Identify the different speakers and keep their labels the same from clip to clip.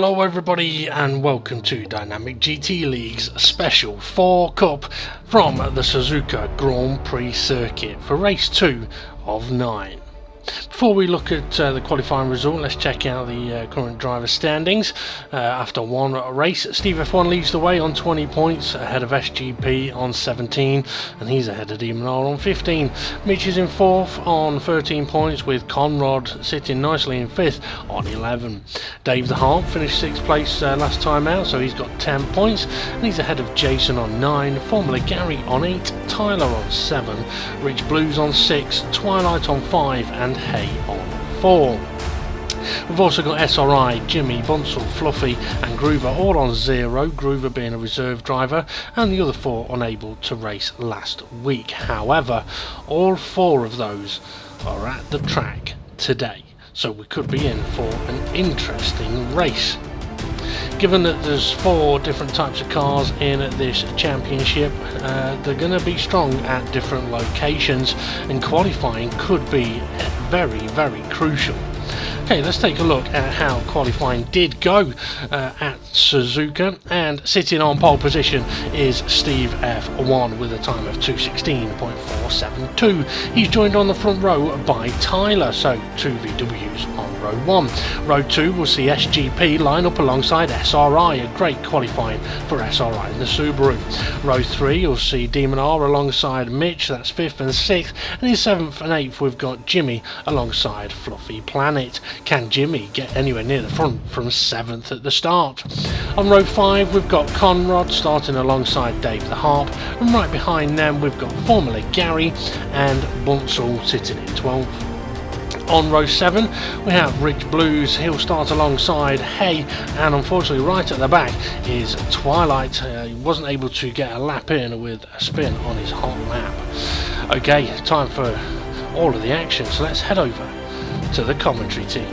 Speaker 1: Hello everybody and welcome to Dynamic GT League's special 4 Cup from the Suzuka Grand Prix circuit for race 2 of 9. Before we look at the qualifying result, let's check out the current driver standings. After one race, Steve F1 leads the way on 20 points, ahead of SGP on 17, and he's ahead of Demon R on 15. Mitch is in 4th on 13 points, with Conrad sitting nicely in 5th on 11. Dave the Harp finished 6th place last time out, so he's got 10 points, and he's ahead of Jason on 9, Formula Gary on 8, Tyler on 7, Rich Blues on 6, Twilight on 5, and Hay on 4. We've also got SRI, Jimmy, Bunsell, Fluffy and Groover all on 0, Groover being a reserve driver and the other 4 unable to race last week. However, all 4 of those are at the track today, so we could be in for an interesting race. Given that there's 4 different types of cars in this championship, they're going to be strong at different locations, and qualifying could be very, very crucial. Okay, let's take a look at how qualifying did go at Suzuka, and sitting on pole position is Steve F1 with a time of 2:16.472. He's joined on the front row by Tyler, so 2 VWs on row 1. Row 2 will see SGP line up alongside SRI, a great qualifying for SRI in the Subaru. Row 3 you'll see Demon R alongside Mitch, that's 5th and 6th, and in 7th and 8th we've got Jimmy alongside Fluffy Planet. Can Jimmy get anywhere near the front from 7th at the start? On row 5 we've got Conrad starting alongside Dave the Harp, and right behind them we've got Formula Gary and Bunsell sitting in 12th. On row 7 we have Rich Blues, he'll start alongside Hay, and unfortunately right at the back is Twilight. He wasn't able to get a lap in with a spin on his hot lap. Okay, time for all of the action, so let's head over to the commentary team.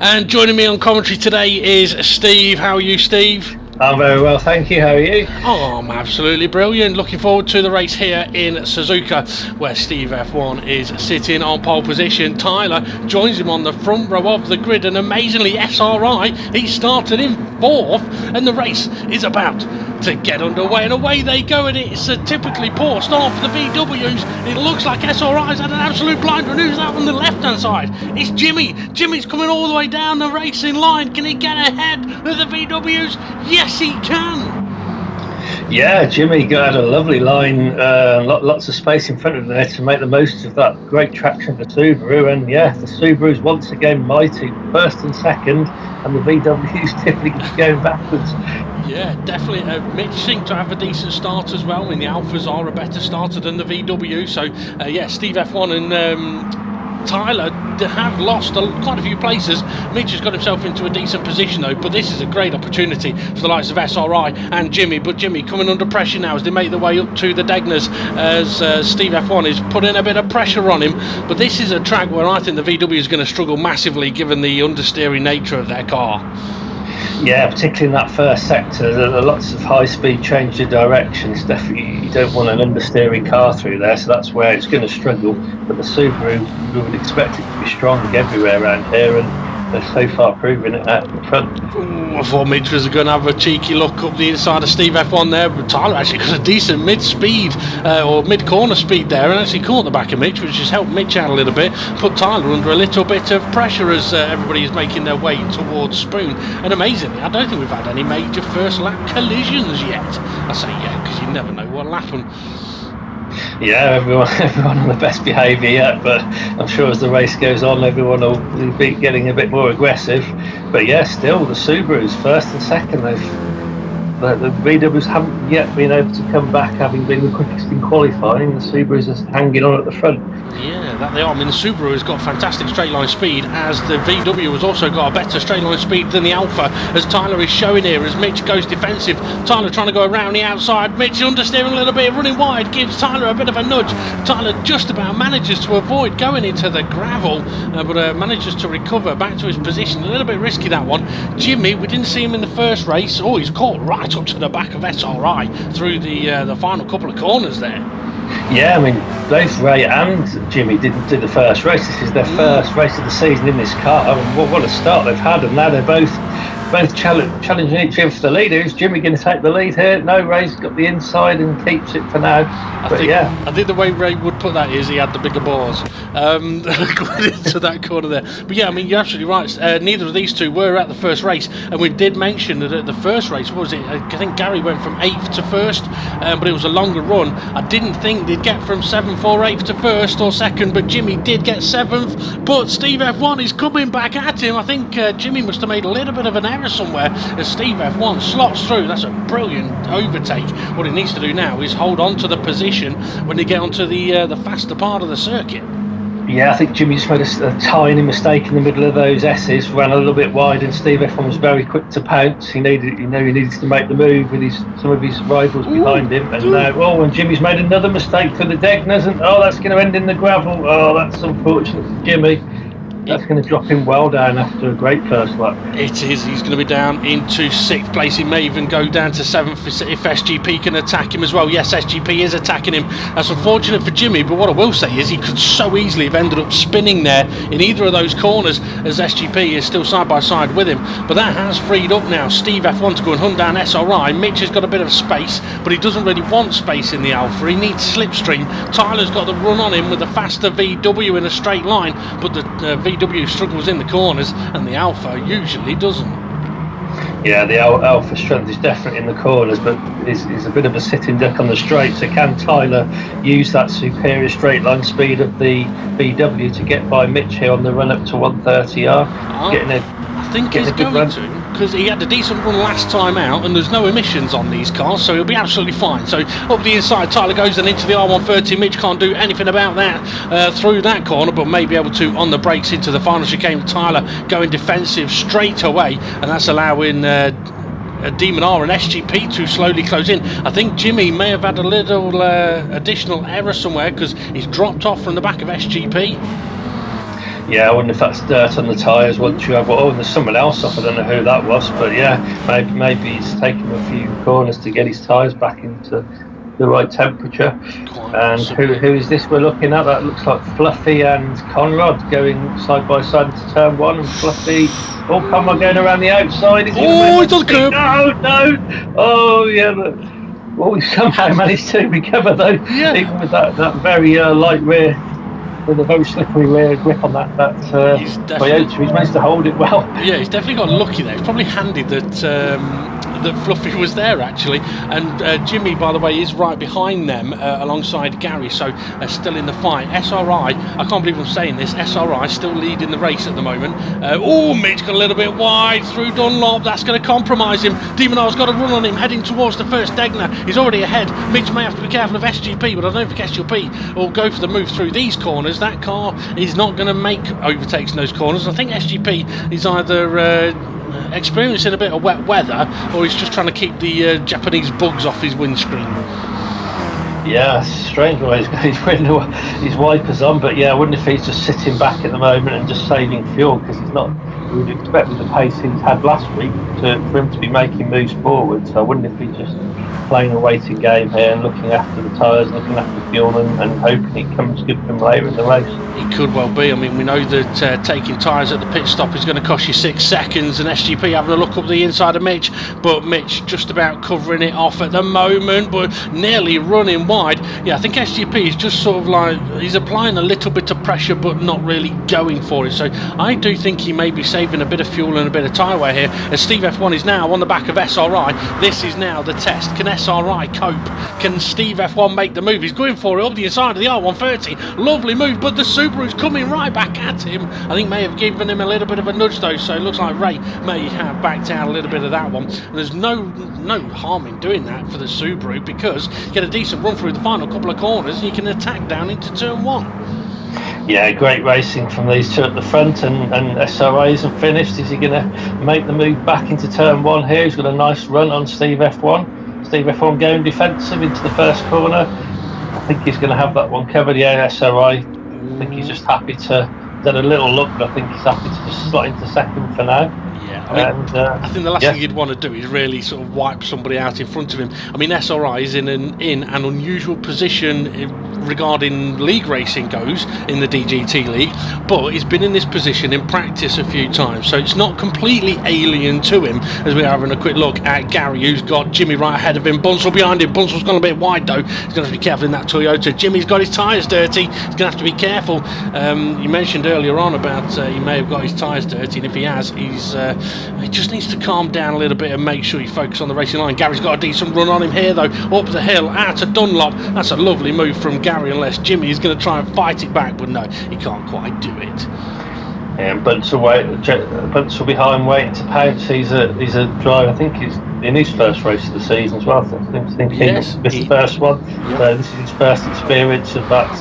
Speaker 1: And joining me on commentary today is Steve. How are you, Steve?
Speaker 2: I'm very well, thank you. How are you?
Speaker 1: Oh, I'm absolutely brilliant. Looking forward to the race here in Suzuka, where Steve F1 is sitting on pole position. Tyler joins him on the front row of the grid, and amazingly SRI, he started in 4th, and the race is about to get underway, and away they go, and it's a typically poor start for the VWs. It looks like SRI's had an absolute blinder, and who's that on the left hand side? It's Jimmy. Jimmy's coming all the way down the racing line. Can he get ahead of the VWs? Yes, he can.
Speaker 2: Yeah, Jimmy had a lovely line, lots of space in front of there to make the most of that great traction for Subaru, and yeah, the Subaru's once again mighty, 1st and 2nd, and the VW's typically going backwards.
Speaker 1: Yeah, definitely. Mitch seemed to have a decent start as well. I mean, the Alphas are a better starter than the VW, so yeah, Steve F1 and Tyler have lost quite a few places. Mitch has got himself into a decent position though, but this is a great opportunity for the likes of SRI and Jimmy. But Jimmy coming under pressure now as they make their way up to the Degners, as Steve F1 is putting a bit of pressure on him. But this is a track where I think the VW is going to struggle massively given the understeering nature of their car.
Speaker 2: Yeah, particularly in that first sector, there are lots of high-speed change of direction. It's definitely, you don't want an understeering car through there, so that's where it's going to struggle. But the Subaru, we would expect it to be strong everywhere around here, and they're so far proving it out in front.
Speaker 1: Ooh, I thought Mitch was going to have a cheeky look up the inside of Steve F1 there, but Tyler actually got a decent mid-speed or mid-corner speed there, and actually caught the back of Mitch, which has helped Mitch out a little bit, put Tyler under a little bit of pressure as everybody is making their way towards Spoon. And amazingly, I don't think we've had any major first lap collisions yet. I say yeah, because you never know what'll happen.
Speaker 2: Yeah, everyone on the best behaviour yet, but I'm sure as the race goes on everyone will be getting a bit more aggressive. But yeah, still the Subarus 1st and 2nd, the VWs haven't yet been able to come back, having been the quickest in qualifying. The Subarus are hanging on at the front.
Speaker 1: Yeah, that they are. I mean, the Subaru has got fantastic straight line speed, as the VW has also got a better straight line speed than the Alpha, as Tyler is showing here as Mitch goes defensive. Tyler trying to go around the outside, Mitch understeering a little bit, running wide, gives Tyler a bit of a nudge. Tyler just about manages to avoid going into the gravel, but manages to recover back to his position. A little bit risky, that one. Jimmy, we didn't see him in the first race. Oh, he's caught right up to the back of SRI through the final couple of corners there.
Speaker 2: Yeah, I mean, both Ray and Jimmy didn't do the first race. This is their first race of the season in this car. I mean, what a start they've had, and now they're both challenging each other for the lead. Is Jimmy going to take the lead here? No, Ray's got the inside and keeps it for now.
Speaker 1: I think the way Ray would put that is he had the bigger balls going into that corner there. But yeah, I mean, you're absolutely right. Neither of these two were at the first race, and we did mention that at the first race, what was it? I think Gary went from 8th to 1st, but it was a longer run. I didn't think they'd get from 7th or 8th to 1st or 2nd, but Jimmy did get 7th. But Steve F1 is coming back at him. I think Jimmy must have made a little bit of an error somewhere as Steve F1 slots through. That's a brilliant overtake. What he needs to do now is hold on to the position when they get onto the faster part of the circuit.
Speaker 2: Yeah, I think Jimmy just made a tiny mistake in the middle of those S's, ran a little bit wide, and Steve F1 was very quick to pounce. He needed to make the move with some of his rivals behind him. And and Jimmy's made another mistake for the Degners, and that's going to end in the gravel. Oh, that's unfortunate for Jimmy. That's going to drop him well down after a great first lap.
Speaker 1: It is. He's going to be down into 6th place. He may even go down to 7th if SGP can attack him as well. Yes, SGP is attacking him. That's unfortunate for Jimmy, but what I will say is he could so easily have ended up spinning there in either of those corners as SGP is still side by side with him. But that has freed up now Steve F1 to go and hunt down SRI. Mitch has got a bit of space, but he doesn't really want space in the Alpha. He needs slipstream. Tyler's got the run on him with a faster VW in a straight line, but the VW struggles in the corners and the Alpha usually doesn't.
Speaker 2: Yeah, the Alpha strength is definitely in the corners, but is a bit of a sitting duck on the straight. So can Tyler use that superior straight line speed of the VW to get by Mitch here on the run up to 130R?
Speaker 1: I think he's going to, because he had a decent run last time out and there's no emissions on these cars, so he'll be absolutely fine. So up the inside, Tyler goes and into the R130. Mitch can't do anything about that through that corner, but may be able to on the brakes into the final chicane. Tyler going defensive straight away, and that's allowing Demon R and SGP to slowly close in. I think Jimmy may have had a little additional error somewhere because he's dropped off from the back of SGP.
Speaker 2: Yeah, I wonder if that's dirt on the tyres once you have. And there's someone else off. I don't know who that was, but yeah, maybe he's taken a few corners to get his tyres back into the right temperature. And who is this we're looking at? That looks like Fluffy and Conrad going side by side into turn 1, and Fluffy. Oh, Conrad going around the outside.
Speaker 1: He's on the curb.
Speaker 2: No. Oh, yeah. But, he somehow managed to recover though, even with that very light rear. With a very slippery rear grip on that Toyota. He's managed to hold it well.
Speaker 1: Yeah, he's definitely got lucky there. It's probably handy that Fluffy was there actually, and Jimmy, by the way, is right behind them alongside Gary, so still in the fight. SRI, I can't believe I'm saying this, SRI still leading the race at the moment. Mitch got a little bit wide through Dunlop. That's going to compromise him. Demon R's got a run on him heading towards the first Degner. He's already ahead. Mitch may have to be careful of SGP, but I don't think SGP will go for the move through these corners. That car is not going to make overtakes in those corners. I think SGP is either experiencing a bit of wet weather, or he's just trying to keep the Japanese bugs off his windscreen.
Speaker 2: Yeah, strange why his wipers on, but yeah, I wonder if he's just sitting back at the moment and just saving fuel, because he's not. We would expect with the pace he's had last week for him to be making moves forward. So I wonder if he's just playing a waiting game here and looking after the tyres, looking after fuel, and hoping it comes good for him later in the race.
Speaker 1: It could well be. I mean, we know that taking tyres at the pit stop is going to cost you 6 seconds, and SGP having a look up the inside of Mitch, but Mitch just about covering it off at the moment, but nearly running wide. Yeah, I think SGP is just sort of like, he's applying a little bit of pressure but not really going for it. So I do think he may be saving a bit of fuel and a bit of tyre wear here, as Steve F1 is now on the back of SRI. This is now the test. Can SRI cope? Can Steve F1 make the move? He's going for it up the inside of the R130. Lovely move, but the Subaru's coming right back at him. I think may have given him a little bit of a nudge though, so it looks like Ray may have backed out a little bit of that one. And there's no harm in doing that for the Subaru, because you get a decent run through the final couple of corners and you can attack down into turn 1.
Speaker 2: Yeah, great racing from these two at the front, and SRI isn't finished. Is he going to make the move back into turn 1 here? He's got a nice run on Steve F1. Steve F1 going defensive into the first corner. I think he's going to have that one covered. Yeah, SRI, I think he's just happy to, he's had a little look, but I think he's happy to just slot into second for now.
Speaker 1: Yeah, I think the last thing you'd want to do is really sort of wipe somebody out in front of him. I mean, SRI is in an unusual position regarding league racing goes in the DGT league, but he's been in this position in practice a few times, so it's not completely alien to him. As we're having a quick look at Gary, who's got Jimmy right ahead of him, Bunsell behind him. Bunsell's gone a bit wide though, he's going to have to be careful in that Toyota. Jimmy's got his tyres dirty, he's going to have to be careful. You mentioned earlier on about he may have got his tyres dirty, and if he has, he just needs to calm down a little bit and make sure he focuses on the racing line. Gary's got a decent run on him here though, up the hill, out of Dunlop. That's a lovely move from Gary, unless Jimmy is going to try and fight it back, but no, he can't quite do it.
Speaker 2: And Bunsell behind waiting to pounce. He's a driver. I think he's in his first race of the season as well. I think
Speaker 1: yes,
Speaker 2: he missed the first one.
Speaker 1: Yep.
Speaker 2: So this is his first experience of that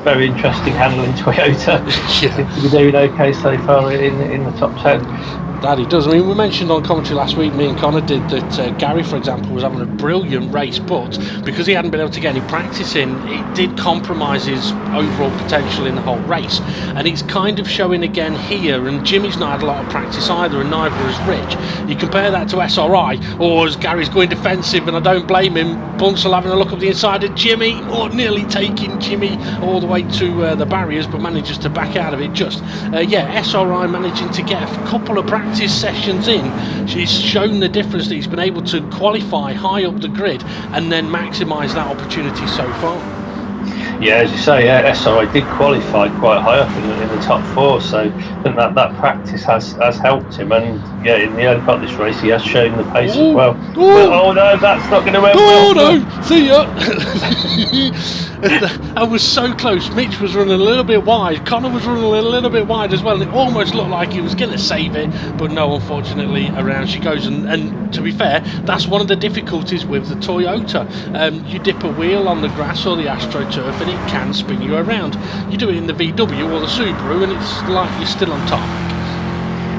Speaker 2: very interesting handling Toyota.
Speaker 1: Yeah.
Speaker 2: Seems to be doing okay so far in the top 10.
Speaker 1: That he does. I mean, we mentioned on commentary last week, me and Connor did, that Gary, for example, was having a brilliant race, but because he hadn't been able to get any practice in, it did compromise his overall potential in the whole race. And it's kind of showing again here, and Jimmy's not had a lot of practice either, and neither has Rich. You compare that to SRI, or as Gary's going defensive, and I don't blame him, Bunsell having a look up the inside of Jimmy, or nearly taking Jimmy all the way to the barriers, but manages to back out of it just. SRI managing to get a couple of practice sessions in. She's shown the difference that he's been able to qualify high up the grid and then maximise that opportunity so far.
Speaker 2: Yeah, as you say, SRI did qualify quite high up in the top 4, so I think that practice has helped him, and in the early part of this race he has shown the pace as well. Oh no, that's not going to end well.
Speaker 1: No, see ya. I was so close. Mitch was running a little bit wide, Connor was running a little bit wide as well, and it almost looked like he was going to save it, but no, unfortunately around she goes, and to be fair, that's one of the difficulties with the Toyota. You dip a wheel on the grass or the AstroTurf and it can spin you around. You do it in the VW or the Subaru and it's like you're still on top.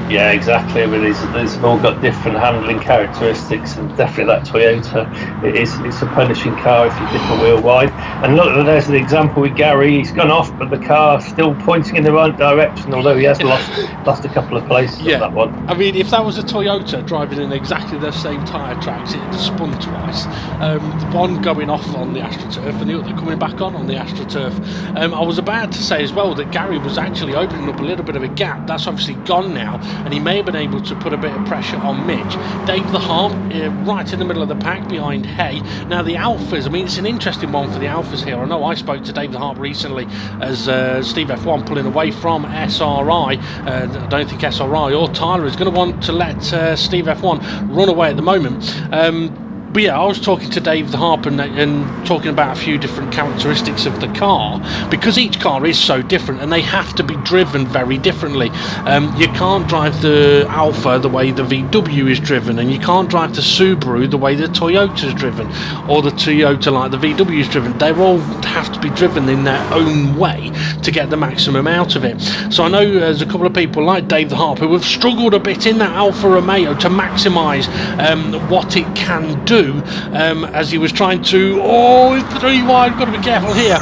Speaker 2: Yeah, exactly. I mean, they've all got different handling characteristics, and definitely that Toyota, it's a punishing car if you dip a wheel wide. And look, there's the example with Gary. He's gone off, but the car's still pointing in the right direction, although he has lost a couple of places on that one.
Speaker 1: I mean, if that was a Toyota driving in exactly the same tyre tracks, it'd have spun twice. The one going off on the AstroTurf and the other coming back on the AstroTurf. I was about to say as well that Gary was actually opening up a little bit of a gap. That's obviously gone now, and he may have been able to put a bit of pressure on Mitch. Dave the Harp, right in the middle of the pack behind Hay. Now the Alphas, I mean, it's an interesting one for the Alphas here. I know I spoke to Dave the Harp recently as Steve F1 pulling away from SRI. I don't think SRI or Tyler is going to want to let Steve F1 run away at the moment. But yeah, I was talking to Dave the Harp and talking about a few different characteristics of the car, because each car is so different and they have to be driven very differently. You can't drive the Alpha the way the VW is driven, and you can't drive the Subaru the way the Toyota is driven, or the Toyota like the VW is driven. They all have to be driven in their own way to get the maximum out of it. So I know there's a couple of people like Dave the Harp who have struggled a bit in that Alfa Romeo to maximise what it can do. As he was trying to, it's 3 wide, got to be careful here.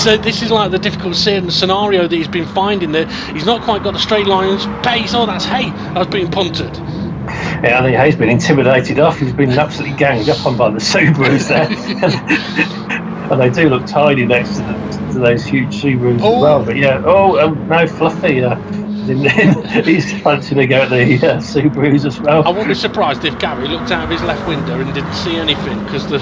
Speaker 1: But this is like the difficult scenario that he's been finding, that he's not quite got the straight lines pace. That's Hay, that's being punted.
Speaker 2: Yeah, I think Hay's been intimidated off. He's been absolutely ganged up on by the Subarus there. And they do look tiny next to those huge Subarus as well. But yeah, no, Fluffy. He's fancying to go at the Subarus as well.
Speaker 1: I wouldn't be surprised if Gary looked out of his left window and didn't see anything, because the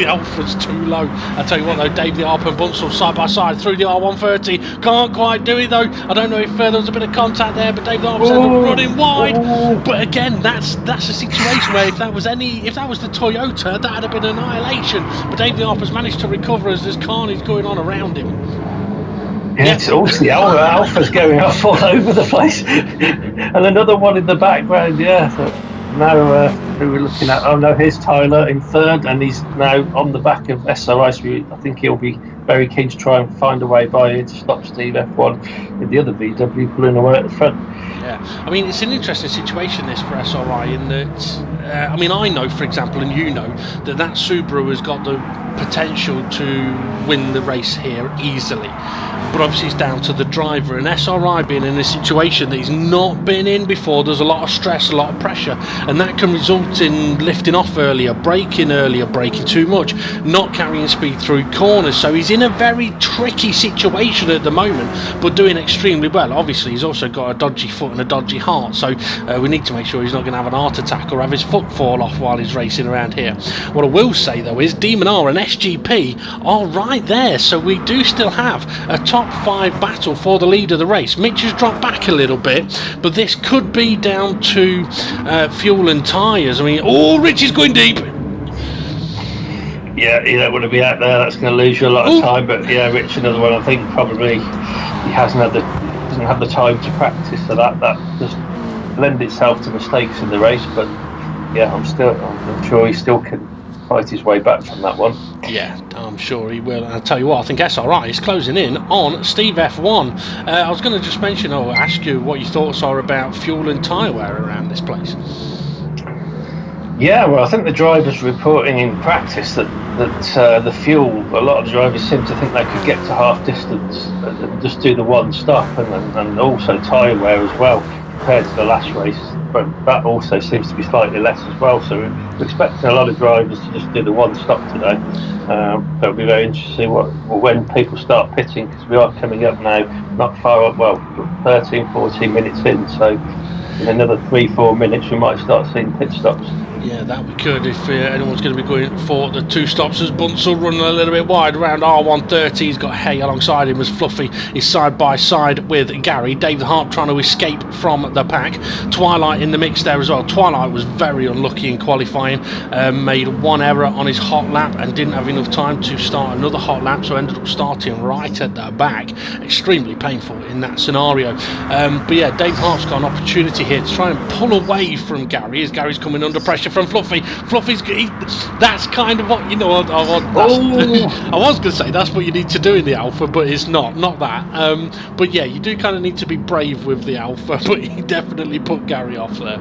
Speaker 1: Alpha's too low. I tell you what though, Dave the Harp and Bunsell side by side through the R130, can't quite do it though. I don't know if there was a bit of contact there, but Dave the Harp's running wide. But again, that's a situation where if that was the Toyota, that'd have been annihilation. But Dave the Harp has managed to recover as there's carnage going on around him.
Speaker 2: Yeah, it's also the Alpha's going off all over the place. And another one in the background, Now, who we're looking at? Oh no, here's Tyler in third, and he's now on the back of SRI, so I think he'll be very keen to try and find a way by here to stop Steve F1 with the other VW pulling away at the front.
Speaker 1: Yeah, I mean, it's an interesting situation this for SRI in that, I know, for example, and you know, that Subaru has got the potential to win the race here easily. but obviously it's down to the driver. And SRI being in a situation that he's not been in before, there's a lot of stress, a lot of pressure, and that can result in lifting off earlier, braking too much, not carrying speed through corners. So he's in a very tricky situation at the moment, but doing extremely well. Obviously he's also got a dodgy foot and a dodgy heart, so we need to make sure he's not going to have an heart attack or have his foot fall off while he's racing around here. What I will say though is Demon R and SGP are right there, so we do still have a top 5 battle for the lead of the race. Mitch has dropped back a little bit, but this could be down to fuel and tyres. I mean, oh, Rich is going deep.
Speaker 2: Yeah, you don't want to be out there. That's going to lose you a lot of time. But yeah, Rich, another one. I think probably he doesn't have the time to practice, so that just lend itself to mistakes in the race. But yeah, I'm sure he still can fight his way back from that one.
Speaker 1: Yeah, I'm sure he will. And I'll tell you what, I think SRI is closing in on Steve F1. I was going to just mention, ask you what your thoughts are about fuel and tyre wear around this place.
Speaker 2: Yeah, well, I think the drivers reporting in practice that the fuel, a lot of drivers seem to think they could get to half distance and just do the one stop, and also tyre wear as well compared to the last race. But that also seems to be slightly less as well. So we're expecting a lot of drivers to just do the one stop today. It'll be very interesting when people start pitting, because we are coming up now, not far up, 13-14 minutes in. So in another 3-4 minutes we might start seeing pit stops.
Speaker 1: Yeah, that we could if anyone's going to be going for the 2 stops, as Bunsell running a little bit wide around R130. He's got Hay alongside him as Fluffy is side by side with Gary. David Hart trying to escape from the pack. Twilight in the mix there as well. Twilight was very unlucky in qualifying, made one error on his hot lap and didn't have enough time to start another hot lap, so ended up starting right at the back. Extremely painful in that scenario. But yeah, David Hart's got an opportunity here to try and pull away from Gary as Gary's coming under pressure from Fluffy. That's kind of what, I was going to say that's what you need to do in the Alpha, but it's not that. But yeah, you do kind of need to be brave with the Alpha, but he definitely put Gary off there.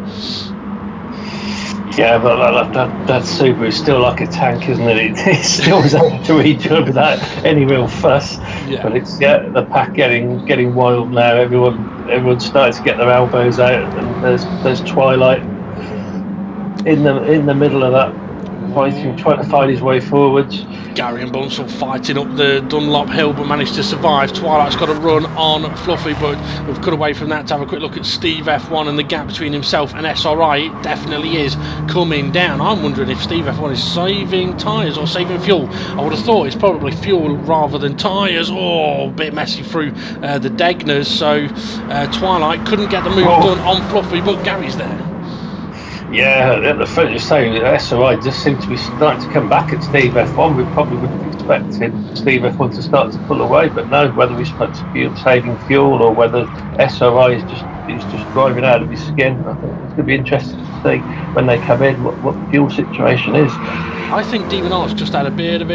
Speaker 2: Yeah, but that Subaru is still like a tank, isn't it? It still is able to rejoin without any real fuss. Yeah. But it's the pack getting wild now. Everyone's starting to get their elbows out, and there's Twilight in the middle of that, fighting, trying to find his way forwards.
Speaker 1: Gary and Bunsell fighting up the Dunlop hill, but managed to survive. Twilight's got a run on Fluffy, but we've cut away from that to have a quick look at Steve F1 and the gap between himself and SRI. It definitely is coming down. I'm wondering if Steve F1 is saving tyres or saving fuel. I would have thought it's probably fuel rather than tyres. A bit messy through the Degners, so Twilight couldn't get the move done on Fluffy, but Gary's there.
Speaker 2: Yeah, at the front, you're saying SRI just seem to be starting to come back at Steve F1. We probably would have expected Steve F1 to start to pull away, but no, whether he's saving fuel or whether SRI is just driving out of his skin, I think it's going to be interesting to see when they come in what the fuel situation is.
Speaker 1: I think Demon R's just had a bit of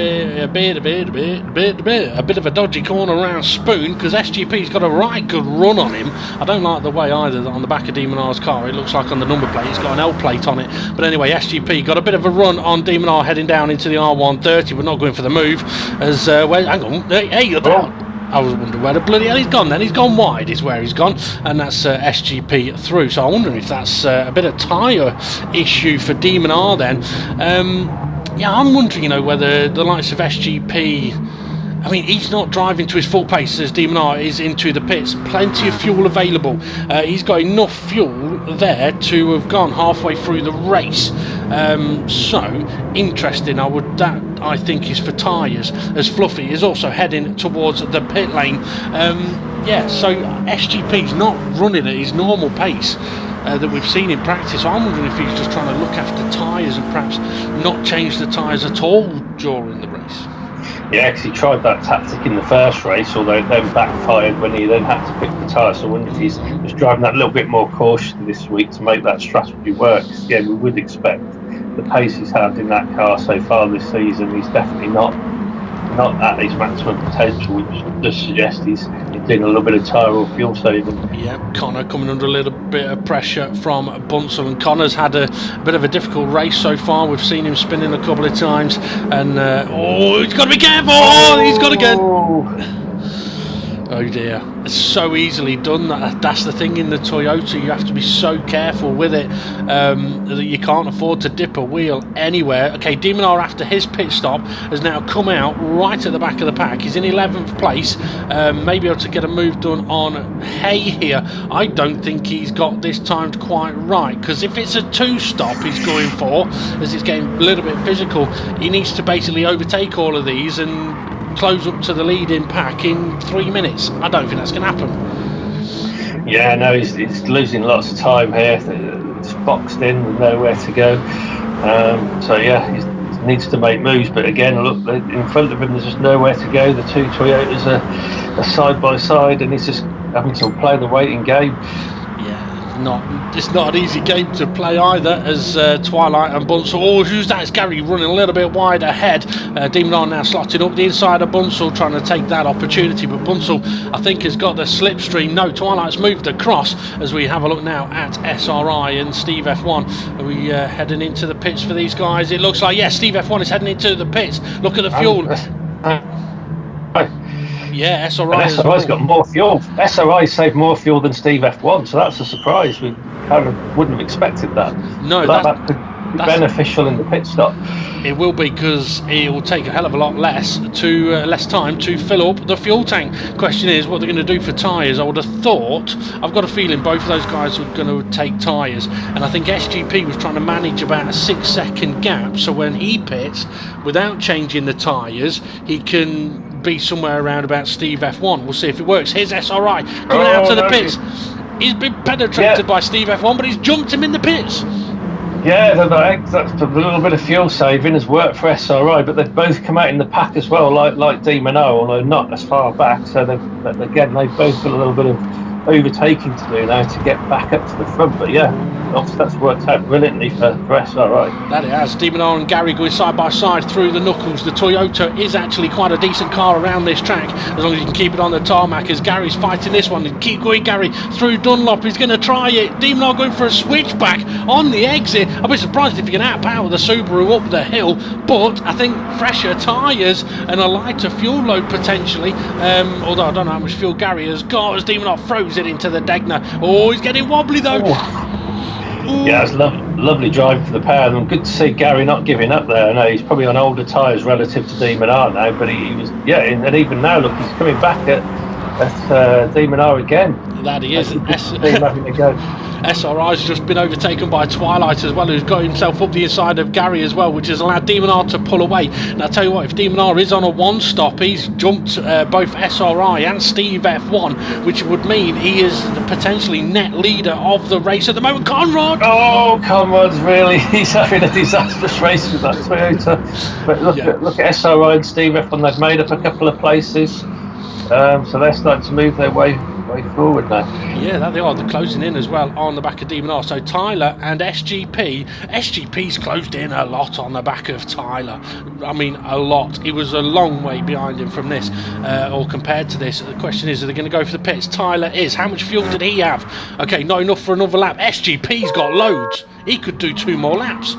Speaker 1: a dodgy corner around Spoon, because SGP's got a right good run on him. I don't like the way either that on the back of Demon R's car, it looks like on the number plate it's got an L plate on it. But anyway, SGP got a bit of a run on Demon R heading down into the R130, but not going for the move. As hang on, hey, I was wondering where the bloody hell he's gone then. He's gone wide is where he's gone, and that's SGP through. So I'm wondering if that's a bit of tyre issue for Demon R then. Yeah, I'm wondering, whether the likes of SGP, I mean, he's not driving to his full pace as Demon R is into the pits. Plenty of fuel available. He's got enough fuel there to have gone halfway through the race. So interesting. I think is for tyres, as Fluffy is also heading towards the pit lane. So SGP's not running at his normal pace that we've seen in practice. So I'm wondering if he's just trying to look after tyres and perhaps not change the tyres at all during the race.
Speaker 2: Yeah, because he tried that tactic in the first race, although it then backfired when he then had to pick the tyres. So I wonder if he's just driving that little bit more cautiously this week to make that strategy work. Yeah, we would expect the pace he's had in that car so far this season, he's definitely not at his maximum potential, which does suggest he's doing a little bit of tyre or fuel saving. Yeah,
Speaker 1: Connor coming under a little bit of pressure from Bunsell, and Connor's had a bit of a difficult race so far. We've seen him spinning a couple of times, and he's got to be careful. He's got to get. Oh dear, it's so easily done. That's the thing in the Toyota, you have to be so careful with it that you can't afford to dip a wheel anywhere. Okay, Demonar, after his pit stop, has now come out right at the back of the pack. He's in 11th place, maybe able to get a move done on Hay here. I don't think he's got this timed quite right, because if it's a 2-stop he's going for, as it's getting a little bit physical, he needs to basically overtake all of these and close up to the leading pack in 3 minutes. I don't think that's going to happen.
Speaker 2: Yeah, no, he's losing lots of time here. It's boxed in with nowhere to go. So yeah, he needs to make moves. But again, look, in front of him there's just nowhere to go. The two Toyotas are side by side, and he's just having to play the waiting game.
Speaker 1: It's not an easy game to play either, as Twilight and Bunsell. Oh, who's that? It's Gary running a little bit wide ahead. Demonar now slotting up the inside of Bunsell, trying to take that opportunity, but Bunsell, I think, has got the slipstream. No, Twilight's moved across, as we have a look now at SRI and Steve F1. Are we heading into the pits for these guys? It looks like, yes, Steve F1 is heading into the pits. Look at the fuel. Yeah,
Speaker 2: SRI's got more fuel. SRI saved more fuel than Steve F1, so that's a surprise. We kind of wouldn't have expected that.
Speaker 1: No,
Speaker 2: that could be beneficial in the pit stop.
Speaker 1: It will be, because it will take a hell of a lot less time to fill up the fuel tank. Question is what they're going to do for tyres. I would have thought, I've got a feeling both of those guys were going to take tyres, and I think SGP was trying to manage about a 6-second gap, so when he pits without changing the tyres, he can be somewhere around about Steve F1. We'll see if it works. Here's SRI coming out to the pits. He's been penetrated by Steve F1, but he's jumped him in the pits.
Speaker 2: Yeah, that's a little bit of fuel saving has worked for SRI, but they've both come out in the pack as well, like Demonar, although not as far back. So they've both got a little bit of overtaking to do now to get back up to the front. But yeah, obviously that's worked out brilliantly for SRI.
Speaker 1: That it has. Demonar and Gary going side by side through the knuckles. The Toyota is actually quite a decent car around this track, as long as you can keep it on the tarmac, as Gary's fighting this one. Keep going, Gary, through Dunlop. He's going to try it. Demonar going for a switchback on the exit. I'd be surprised if he can outpower the Subaru up the hill, but I think fresher tyres and a lighter fuel load potentially, although I don't know how much fuel Gary has got, as Demonar throws it into the Degner. Oh, he's getting wobbly though.
Speaker 2: Yeah, it's lovely drive for the pair of them. Good to see Gary not giving up there. I know he's probably on older tyres relative to Demonar now, but he was, and even now, look, he's coming back at Demonar again.
Speaker 1: That he is.
Speaker 2: Having a go.
Speaker 1: SRI's just been overtaken by Twilight as well, who's got himself up the inside of Gary as well, which has allowed Demonar to pull away. And I'll tell you what, if Demonar is on a 1-stop, he's jumped both SRI and Steve F1, which would mean he is the potentially net leader of the race at the moment. Conrad!
Speaker 2: Oh, Conrad's really, he's having a disastrous race with that Toyota. But look at SRI and Steve F1, they've made up a couple of places. So they're starting to move their way forward now.
Speaker 1: Yeah, that they are. They're closing in as well on the back of Demonar. So Tyler and SGP's closed in a lot on the back of Tyler. I mean, a lot. He was a long way behind him from this, or compared to this. The question is, are they going to go for the pits? Tyler is. How much fuel did he have? Okay, not enough for another lap. SGP's got loads. He could do 2 more laps.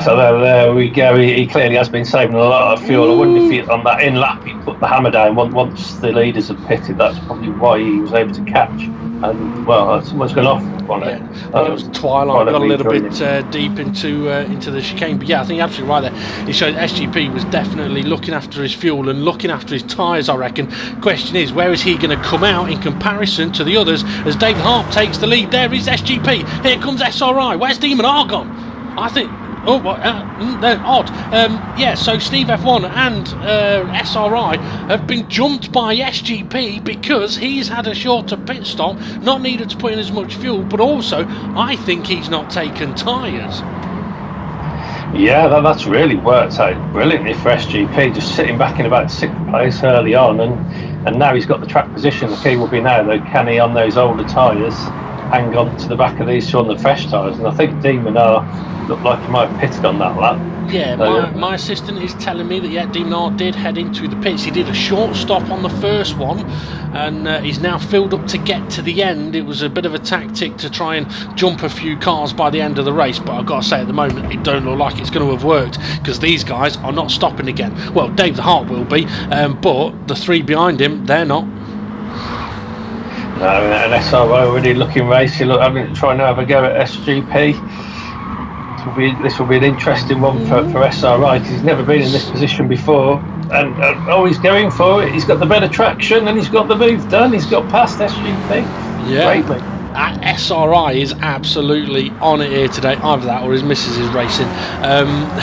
Speaker 2: So there we go. He clearly has been saving a lot of fuel. I wonder if he, on that in lap he put the hammer down once the leaders had pitted. That's probably why he was able to catch. And well, someone's gone off on it.
Speaker 1: It was Twilight got a little bit deep into the chicane. But yeah, I think you're absolutely right there. It showed SGP was definitely looking after his fuel and looking after his tyres, I reckon. Question is, where is he going to come out in comparison to the others as David Harp takes the lead? There is SGP. Here comes SRI. Where's Demonar gone? I think... Oh, odd. So Steve F1 and SRI have been jumped by SGP because he's had a shorter pit stop, not needed to put in as much fuel, but also I think he's not taken tyres.
Speaker 2: Yeah, that's really worked out brilliantly for SGP, just sitting back in about 6th place early on, and now he's got the track position. The key will be now, though, can he, on those older tyres, hang on to the back of these two on the fresh tyres? And I think Demonar looked like he might have pitted on that lap.
Speaker 1: Yeah, my assistant is telling me that Demonar did head into the pits. He did a short stop on the first one, and he's now filled up to get to the end. It was a bit of a tactic to try and jump a few cars by the end of the race, but I've got to say at the moment it don't look like it's going to have worked, because these guys are not stopping again. Well, Dave the Hart will be, but the 3 behind him, they're not.
Speaker 2: No, an SRI already looking racy. Look, I'm trying to have a go at SGP. This will be an interesting one for SRI because he's never been in this position before. And he's going for it. He's got the better traction and he's got the move done. He's got past SGP.
Speaker 1: Yeah.
Speaker 2: Greatly.
Speaker 1: SRI is absolutely on it here today. Either that or his missus is racing.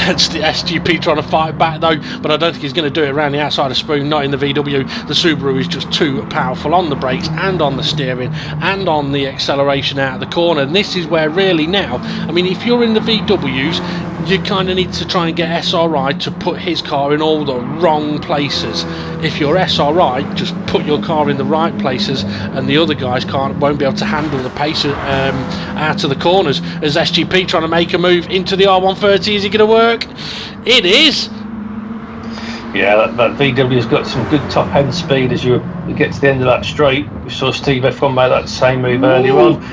Speaker 1: It's the SGP trying to fight back though, but I don't think he's going to do it around the outside of Spoon, not in the VW. The Subaru is just too powerful on the brakes and on the steering and on the acceleration out of the corner. And this is where really now, I mean, if you're in the VWs, you kind of need to try and get SRI to put his car in all the wrong places. If you're SRI, just put your car in the right places and the other guys won't be able to handle the pace out of the corners. As SGP trying to make a move into the R130, is it going to work? It is.
Speaker 2: Yeah, that VW's got some good top end speed as you get to the end of that straight. We saw Steve F1 make that same move earlier on,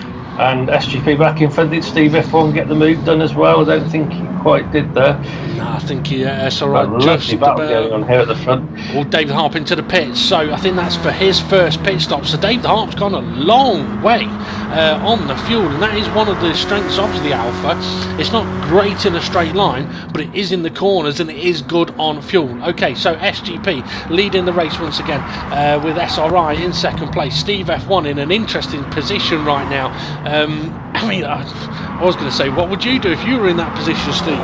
Speaker 2: and SGP back in front. Did Steve F1 get the move done as well? I don't think he quite did there.
Speaker 1: No, I think it's all right.
Speaker 2: Just about going on here at the front.
Speaker 1: Well, David Harp into the pits, so I think that's for his first pit stop. So David Harp's gone a long way on the fuel, and that is one of the strengths of the Alpha. It's not great in a straight line, but it is in the corners and it is good on fuel. Okay, so SGP leading the race once again with SRI in second place. Steve F1 in an interesting position right now. I mean, I was going to say, what would you do if you were in that position, Steve?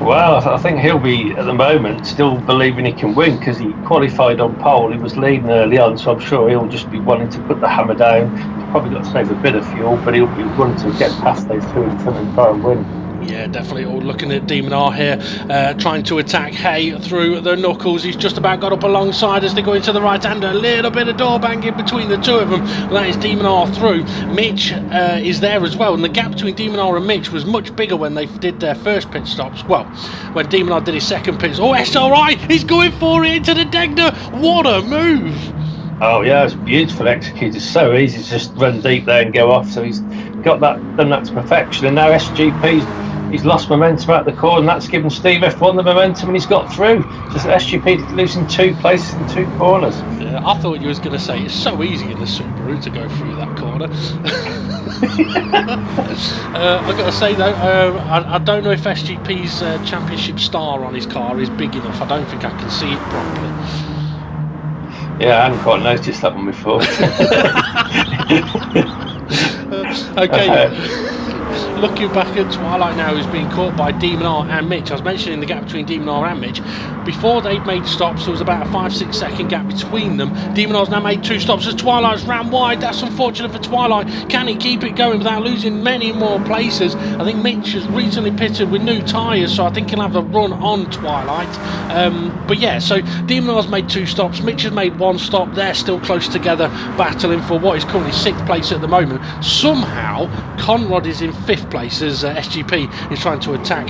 Speaker 2: Well, I think he'll be, at the moment, still believing he can win because he qualified on pole. He was leading early on, so I'm sure he'll just be wanting to put the hammer down. He's probably got to save a bit of fuel, but he'll be wanting to get past those two in front and try and win.
Speaker 1: Yeah, definitely. All looking at Demon R here, trying to attack Hay through the knuckles. He's just about got up alongside as they go into the right hand. A little bit of door banging between the two of them. That is Demon R through. Mitch is there as well, and the gap between Demon R and Mitch was much bigger when they did their first pit stops. Well, when Demon R did his second pit. Oh, SRI! He's going for it into the Degner. What a move!
Speaker 2: Oh yeah, it's beautiful executed. So easy to just run deep there and go off. So he's got that, done that to perfection. And now he's lost momentum out the corner, and that's given Steve F1 the momentum, and he's got through. Just SGP losing 2 places in 2 corners.
Speaker 1: Yeah, I thought you was going to say it's so easy in the Subaru to go through that corner. I've got to say though, I don't know if SGP's championship star on his car is big enough. I don't think I can see it properly.
Speaker 2: Yeah, I hadn't quite noticed that one before.
Speaker 1: Okay. Looking back at Twilight now, who's being caught by Demon R and Mitch. I was mentioning the gap between Demon R and Mitch. Before they'd made stops, there was about a 5-6 second gap between them. Demon R's now made 2 stops as Twilight's ran wide. That's unfortunate for Twilight. Can he keep it going without losing many more places? I think Mitch has recently pitted with new tyres, so I think he'll have a run on Twilight. But yeah, so Demon R's made 2 stops. Mitch has made 1 stop. They're still close together, battling for what is currently 6th place at the moment. Somehow, Conrad is in 5th place as SGP is trying to attack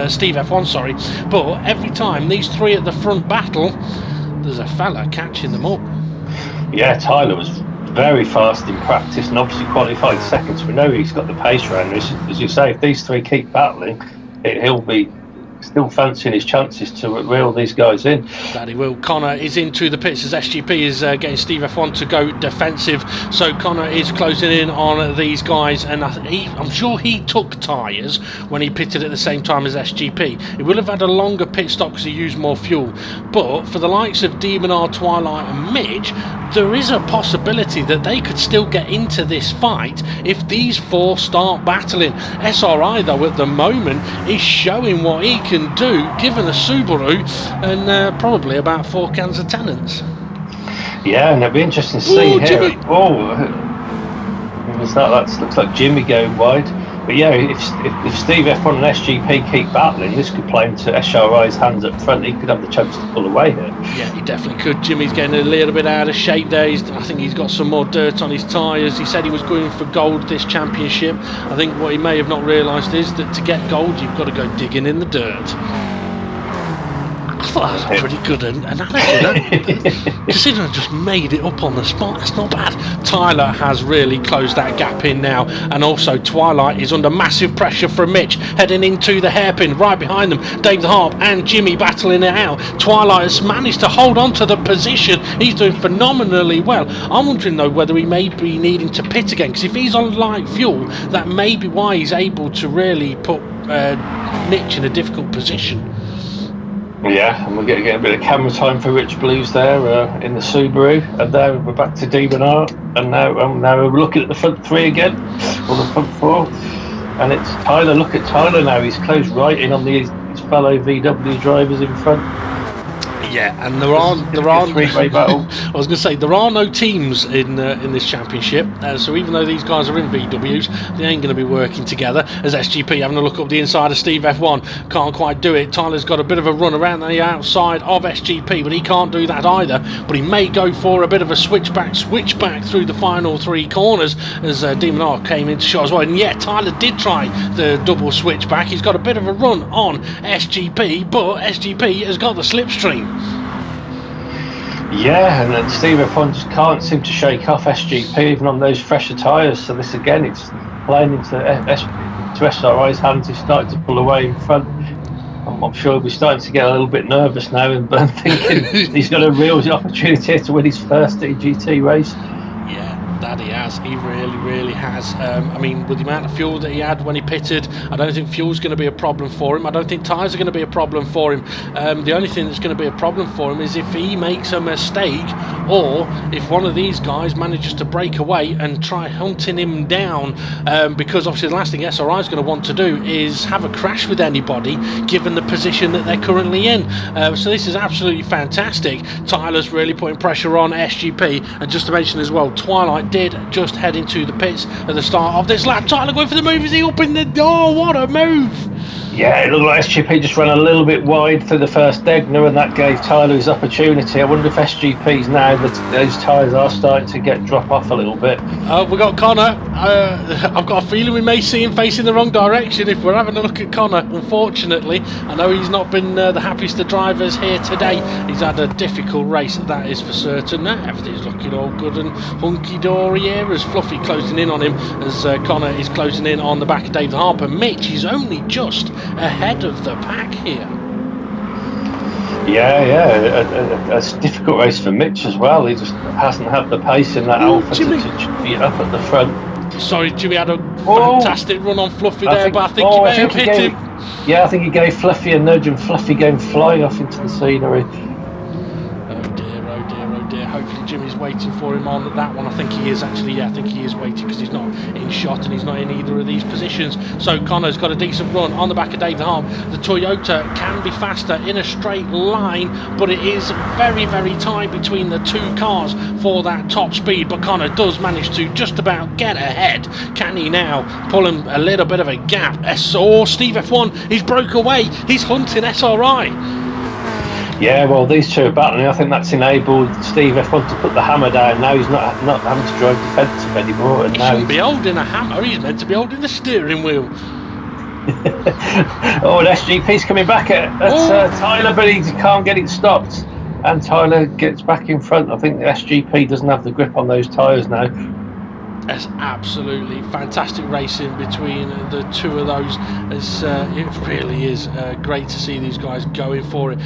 Speaker 1: Steve F1, sorry. But every time these 3 at the front battle, there's a fella catching them up.
Speaker 2: Yeah, Tyler was very fast in practice and obviously qualified second, so we know he's got the pace around this. As you say, if these 3 keep battling, he'll be still fancying his chances to reel these guys in.
Speaker 1: That he will. Connor is into the pits as SGP is getting Steve F1 to go defensive, so Connor is closing in on these guys, and I'm sure he took tyres when he pitted at the same time as SGP. He will have had a longer pit stop because he used more fuel, but for the likes of Demon R, Twilight and Mitch, there is a possibility that they could still get into this fight if these 4 start battling. SRI though at the moment is showing what he can do given a Subaru and probably about 4 cans of Tennants.
Speaker 2: Yeah, and it'll be interesting to see here.
Speaker 1: Jimmy.
Speaker 2: That looks like Jimmy going wide. But yeah, if Steve F1 and SGP keep battling, this could play into SRI's hands up front. He could have the chance to pull away here.
Speaker 1: Yeah, he definitely could. Jimmy's getting a little bit out of shape there. I think he's got some more dirt on his tyres. He said he was going for gold this championship. I think what he may have not realised is that to get gold, you've got to go digging in the dirt. I thought that was a pretty good analogy. Considering I just made it up on the spot, that's not bad. Tyler has really closed that gap in now, and also Twilight is under massive pressure from Mitch, heading into the hairpin right behind them. Dave the Harp and Jimmy battling it out. Twilight has managed to hold on to the position. He's doing phenomenally well. I'm wondering though whether he may be needing to pit again, because if he's on light fuel, that may be why he's able to really put Mitch in a difficult position.
Speaker 2: Yeah, and we're getting a bit of camera time for Rich Blues there in the Subaru, and now we're back to Demon Art, and now we're looking at the front three again, or the front four, and it's Tyler. Look at Tyler now; he's closed right in on his fellow VW drivers in front.
Speaker 1: Yeah, and there are
Speaker 2: three-way battle.
Speaker 1: I was going to say there are no teams in this championship, so even though these guys are in VWs, they ain't going to be working together. As SGP having a look up the inside of Steve F1, can't quite do it. Tyler's got a bit of a run around the outside of SGP, but he can't do that either. But he may go for a bit of a switchback through the final three corners as Demon R came into shot as well. And yeah, Tyler did try the double switchback. He's got a bit of a run on SGP, but SGP has got the slipstream.
Speaker 2: Yeah, and then Steve F1 just can't seem to shake off SGP even on those fresher tyres. So this again, it's playing into SRI's hands. He's starting to pull away in front. I'm sure he'll be starting to get a little bit nervous now and thinking he's got a real opportunity to win his first GT race.
Speaker 1: Yeah, that he has. He really has. I mean, with the amount of fuel that he had when he pitted, I don't think fuel's going to be a problem for him. I don't think tyres are going to be a problem for him. The only thing that's going to be a problem for him is if he makes a mistake, or if one of these guys manages to break away and try hunting him down, because obviously the last thing SRI is going to want to do is have a crash with anybody, given the position that they're currently in. So this is absolutely fantastic. Tyler's really putting pressure on SGP, and just to mention as well, Twilight did just head into the pits at the start of this lap. Tyler going for the move. Is he up in the door? What a move!
Speaker 2: Yeah, it looked like SGP just ran a little bit wide through the first Degner, and that gave Tyler his opportunity. I wonder if SGP's now that those tyres are starting to drop off a little bit.
Speaker 1: We got Connor. I've got a feeling we may see him facing the wrong direction if we're having a look at Connor. Unfortunately, I know he's not been the happiest of drivers here today. He's had a difficult race, that is for certain. Everything's looking all good and hunky-dory here as Fluffy closing in on him, as Connor is closing in on the back of Dave the Harper. Mitch is only just ahead of the pack here.
Speaker 2: Yeah, a difficult race for Mitch as well. He just hasn't had the pace in that Alpha to beat up at the front.
Speaker 1: Sorry, Jimmy had a fantastic run on Fluffy there, but I think he may have hit him.
Speaker 2: Yeah, I think he gave Fluffy a nudge and Fluffy came flying off into the scenery.
Speaker 1: Oh dear. Hopefully Jimmy's waiting for him on that one. I think he is actually. Yeah, I think he is waiting because he's not in shot and he's not in either of these positions. So Connor's got a decent run on the back of Dave the Harm. The Toyota can be faster in a straight line, but it is very tight between the two cars for that top speed. But Connor does manage to just about get ahead. Can he now pull him a little bit of a gap? Steve F1, he's broke away. He's hunting SRI.
Speaker 2: Yeah, well, these two are battling. I think that's enabled Steve F1 to put the hammer down. Now he's not having to drive defensive anymore. And
Speaker 1: he shouldn't be holding a hammer. He's meant to be holding the steering wheel.
Speaker 2: Oh, and SGP's coming back at Tyler, but he can't get it stopped. And Tyler gets back in front. I think SGP doesn't have the grip on those tyres now.
Speaker 1: That's absolutely fantastic racing between the two of those. It really is great to see these guys going for it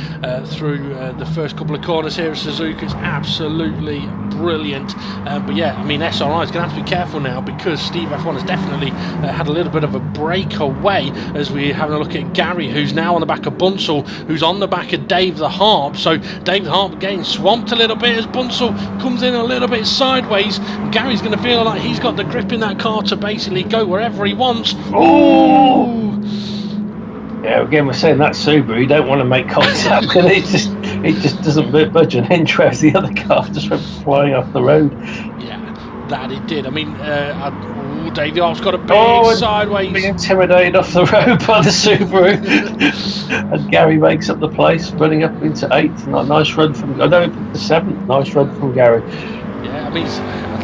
Speaker 1: through the first couple of corners here at Suzuka. It's absolutely brilliant. But yeah, I mean, SRI is going to have to be careful now because Steve F1 has definitely had a little bit of a breakaway as we're having a look at Gary, who's now on the back of Bunsell, who's on the back of Dave the Harp. So Dave the Harp getting swamped a little bit as Bunsell comes in a little bit sideways. Gary's going to feel like he's got the grip in that car to basically go wherever he wants. Oh!
Speaker 2: Yeah, again, we're saying that Subaru, you don't want to make contact and it just doesn't budge an inch, whereas the other car just went flying off the road.
Speaker 1: Yeah, that it did. I mean, Dave the Harp's got a big sideways.
Speaker 2: Being intimidated off the road by the Subaru. And Gary makes up the place, running up into 8th. Nice run from, the 7th. Nice run from Gary.
Speaker 1: Yeah, I mean,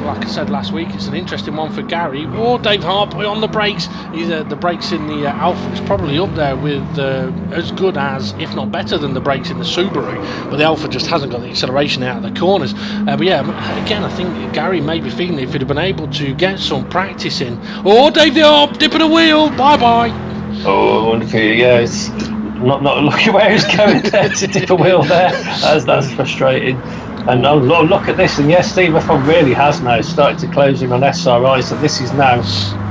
Speaker 1: like I said last week, it's an interesting one for Gary. Oh, Dave Harp on the brakes. The brakes in the Alpha is probably up there with as good as, if not better than, the brakes in the Subaru. But the Alpha just hasn't got the acceleration out of the corners. But yeah, again, I think Gary may be feeling if he'd have been able to get some practice in. Oh, Dave the Harp, dipping a wheel. Bye bye.
Speaker 2: Oh, wonderful. Yeah, it's not looking where he's going there to dip a wheel there. That's frustrating. And look at this, and yes, Steve F1 really has now started to close in on SRI. So this is now,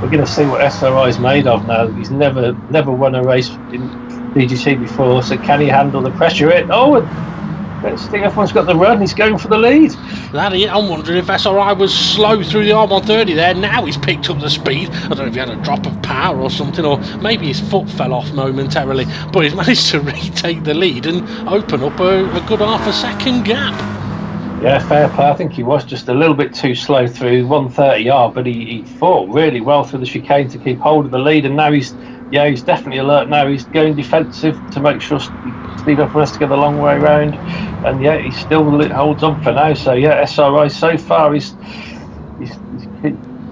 Speaker 2: we're going to see what SRI is made of now. He's never won a race in DGT before, so can he handle the pressure? Steve F1's got the run. He's going for the lead.
Speaker 1: I'm wondering if SRI was slow through the R130 there. Now he's picked up the speed. I don't know if he had a drop of power or something, or maybe his foot fell off momentarily. But he's managed to retake the lead and open up a good half a second gap.
Speaker 2: Yeah, fair play. I think he was just a little bit too slow through 130R, but he fought really well through the chicane to keep hold of the lead, and now he's definitely alert now. He's going defensive to make sure Steve F1 has to go the long way round, and yeah, he still holds on for now. So yeah, SRI so far he's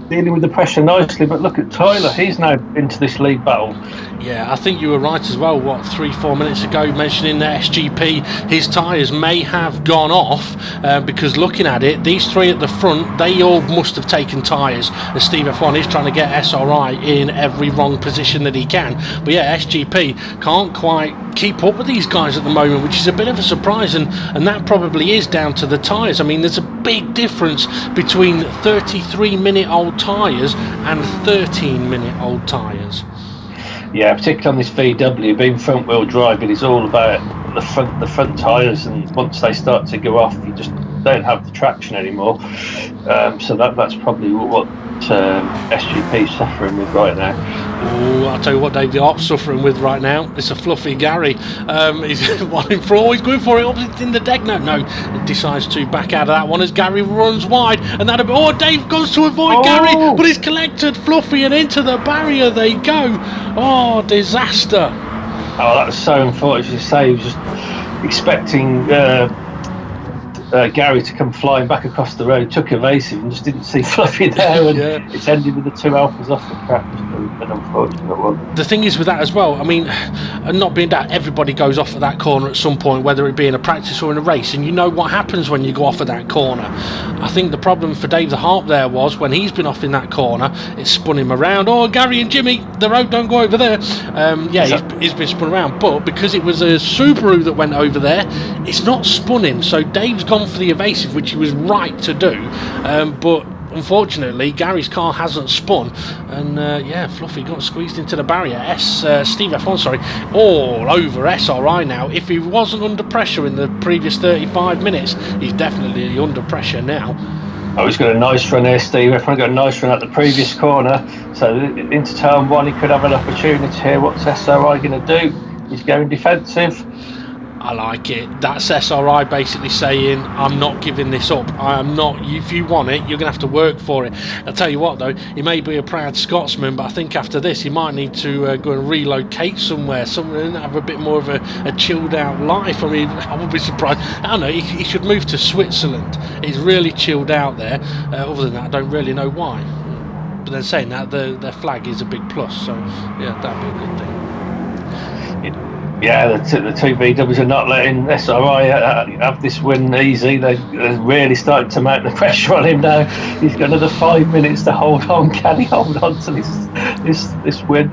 Speaker 2: dealing with the pressure nicely, but look at Tyler, he's now into this lead battle.
Speaker 1: Yeah, I think you were right as well, 3-4 minutes ago, mentioning the SGP, his tyres may have gone off, because looking at it, these three at the front, they all must have taken tyres, as Steve F1 is trying to get SRI in every wrong position that he can. But yeah, SGP can't quite keep up with these guys at the moment, which is a bit of a surprise, and that probably is down to the tyres. I mean, there's a big difference between 33-minute-old tyres and 13-minute-old tyres.
Speaker 2: Yeah, particularly on this VW, being front-wheel drive, it is all about the front tyres, and once they start to go off, you just don't have the traction anymore. So that's probably what SGP is suffering with right now.
Speaker 1: Oh, I'll tell you what, Dave, the Harp's suffering with right now. It's a fluffy Gary. He's wanting for all. He's going for it. It's in the deck now. No, he decides to back out of that one as Gary runs wide. And Dave goes to avoid Gary, but he's collected Fluffy, and into the barrier they go. Oh, disaster.
Speaker 2: Oh, that was so unfortunate to say. He was just expecting Gary to come flying back across the road, took evasive and just didn't see Fluffy there, and it's ended with the two Alphas off the track. Just an unfortunate one.
Speaker 1: The thing is with that as well, I mean, and not being that, everybody goes off at that corner at some point, whether it be in a practice or in a race, and you know what happens when you go off at that corner. I think the problem for Dave the Harp there was when he's been off in that corner, it spun him around. Oh, Gary and Jimmy, the road don't go over there. He's been spun around, but because it was a Subaru that went over there, it's not spun him, so Dave's gone for the evasive, which he was right to do, but unfortunately Gary's car hasn't spun, and Fluffy got squeezed into the barrier. Steve F1 all over SRI now. If he wasn't under pressure in the previous 35 minutes, he's definitely under pressure now.
Speaker 2: Oh, he's got a nice run here, Steve. F1 got a nice run at the previous corner, so into turn one he could have an opportunity here. What's SRI going to do? He's going defensive.
Speaker 1: I like it. That's SRI basically saying, I'm not giving this up. I am not. If you want it, you're going to have to work for it. I'll tell you what, though, he may be a proud Scotsman, but I think after this, he might need to go and relocate somewhere and have a bit more of a chilled out life. I mean, I would be surprised. I don't know, he should move to Switzerland. He's really chilled out there. Other than that, I don't really know why. But then saying that, their flag is a big plus, so yeah, that'd be a good thing.
Speaker 2: Yeah, the two VWs are not letting SRI have this win easy. They're really starting to mount the pressure on him now. He's got another 5 minutes to hold on. Can he hold on to this win?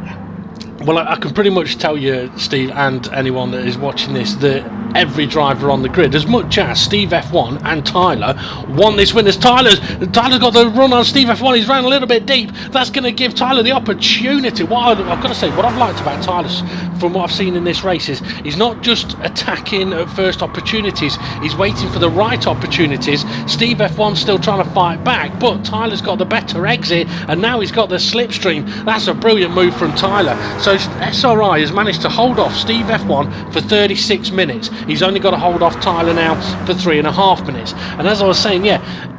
Speaker 1: Well, I can pretty much tell you, Steve, and anyone that is watching this, that every driver on the grid, as much as Steve F1 and Tyler won this win, as Tyler's got the run on Steve F1, he's ran a little bit deep, that's going to give Tyler the opportunity. I've got to say, what I've liked about Tyler from what I've seen in this race is he's not just attacking at first opportunities, he's waiting for the right opportunities. Steve F1's still trying to fight back, but Tyler's got the better exit, and now he's got the slipstream. That's a brilliant move from Tyler. So SRI has managed to hold off Steve F1 for 36 minutes. He's only got to hold off Tyler now for 3.5 minutes. And as I was saying,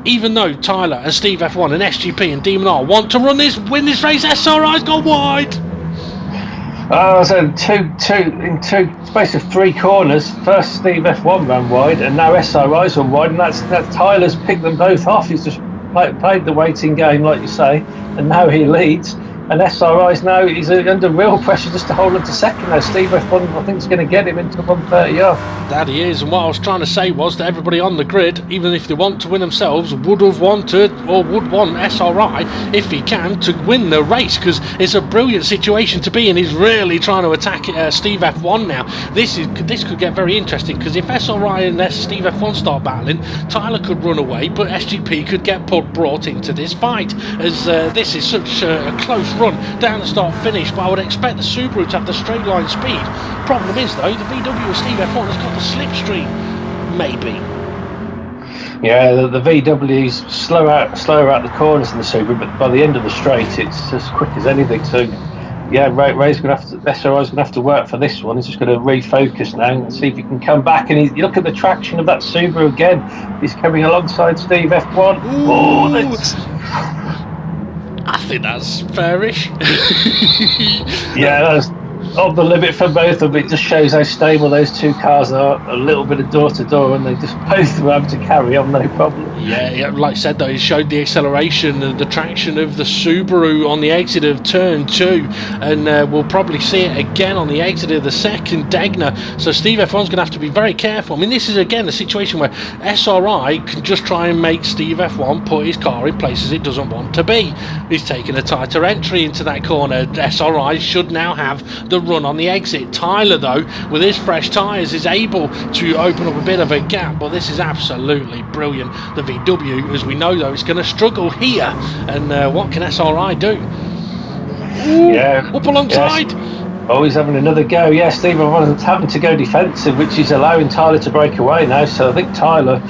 Speaker 1: even though Tyler and Steve F1 and SGP and Demon R want to win this race, SRI's gone wide.
Speaker 2: So in two space of 3 corners. First, Steve F1 ran wide, and now SRI's run wide, and that Tyler's picked them both off. He's just played the waiting game, like you say, and now he leads. And SRI's now he's under real pressure just to hold on to second. Now Steve F1, I think, is going to get him into 130 off.
Speaker 1: That he is, and what I was trying to say was that everybody on the grid, even if they want to win themselves, would have wanted or would want SRI, if he can, to win the race, because it's a brilliant situation to be in. He's really trying to attack Steve F1 now. This could get very interesting, because if SRI and Steve F1 start battling, Tyler could run away, but SGP could get brought into this fight, as this is such a close run down the start finish. But I would expect the Subaru to have the straight line speed. Problem is though, the VW with Steve F1 has got the slipstream, maybe.
Speaker 2: Yeah, the VW's slower out the corners than the Subaru, but by the end of the straight, it's as quick as anything. So, yeah, SRI's going to have to work for this one. He's just going to refocus now and see if he can come back. And you look at the traction of that Subaru again. He's coming alongside Steve F1.
Speaker 1: I think that's fairish.
Speaker 2: Yeah, that's on the limit for both of them. It just shows how stable those two cars are. A little bit of door to door, and they just both were able to carry on, no problem.
Speaker 1: Yeah, like I said though, it showed the acceleration and the traction of the Subaru on the exit of turn 2, and we'll probably see it again on the exit of the second Degner. So Steve F1's going to have to be very careful. I mean, this is again a situation where SRI can just try and make Steve F1 put his car in places it doesn't want to be. He's taking a tighter entry into that corner. SRI should now have the run on the exit. Tyler though, with his fresh tyres, is able to open up a bit of a gap, but this is absolutely brilliant. The VW, as we know though, is going to struggle here, and what can SRI do? Ooh,
Speaker 2: yeah,
Speaker 1: up alongside.
Speaker 2: Yes. Oh, he's having another go. Yeah, Steve F1's having to go defensive, which is allowing Tyler to break away now. So I think Tyler,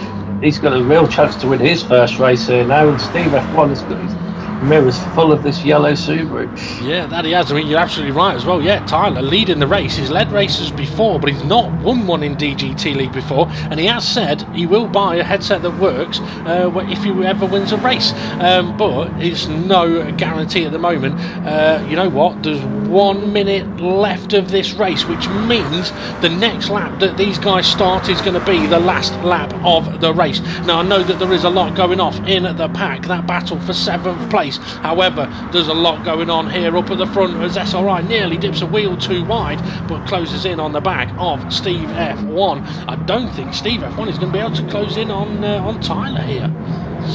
Speaker 2: he's got a real chance to win his first race here now, and Steve F1 has got his mirrors full of this yellow Subaru.
Speaker 1: Yeah, that he has. I mean, you're absolutely right as well. Yeah, Tyler leading the race. He's led races before, but he's not won one in DGT League before, and he has said he will buy a headset that works if he ever wins a race, but it's no guarantee at the moment. You know what, there's 1 minute left of this race, which means the next lap that these guys start is going to be the last lap of the race. Now I know that there is a lot going off in the pack, that battle for 7th place. However, there's a lot going on here up at the front as SRI nearly dips a wheel too wide, but closes in on the back of Steve F1. I don't think Steve F1 is going to be able to close in on Tyler here.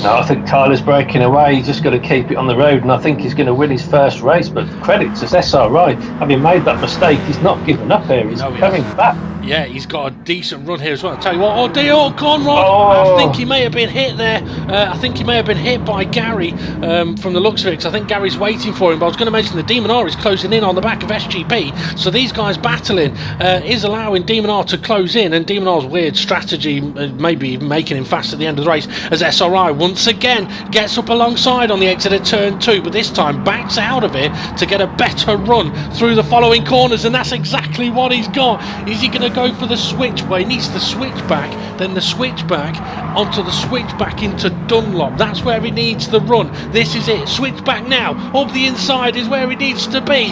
Speaker 2: No, I think Tyler's breaking away. He's just got to keep it on the road, and I think he's going to win his first race. But credit to SRI, having made that mistake, he's not given up here. He's coming back.
Speaker 1: Yeah, he's got a decent run here as well. I'll tell you what, Conrad, I think he may have been hit there. I think he may have been hit by Gary from the looks of it, because I think Gary's waiting for him. But I was going to mention the Demon R is closing in on the back of SGP. So these guys battling is allowing Demon R to close in, and Demon R's weird strategy, maybe even making him fast at the end of the race, as SRI once again gets up alongside on the exit of turn 2, but this time backs out of it to get a better run through the following corners, and that's exactly what he's got. Is he going to go for the switch? Well, he needs the switch back, then the switch back onto the switch back into Dunlop. That's where he needs the run. This is it. Switch back now. Up the inside is where he needs to be.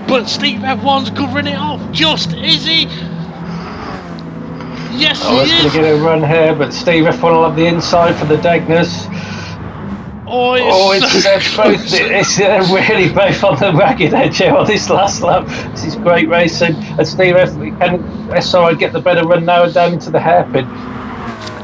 Speaker 1: But Steve F1's covering it off. Just is he? Yes, he is.
Speaker 2: He's going to get a run here, but Steve F1 will have the inside for the Degners. It's really both on the ragged edge here on this last lap. This is great racing, and Steve can SRI get the better run now and down into the hairpin.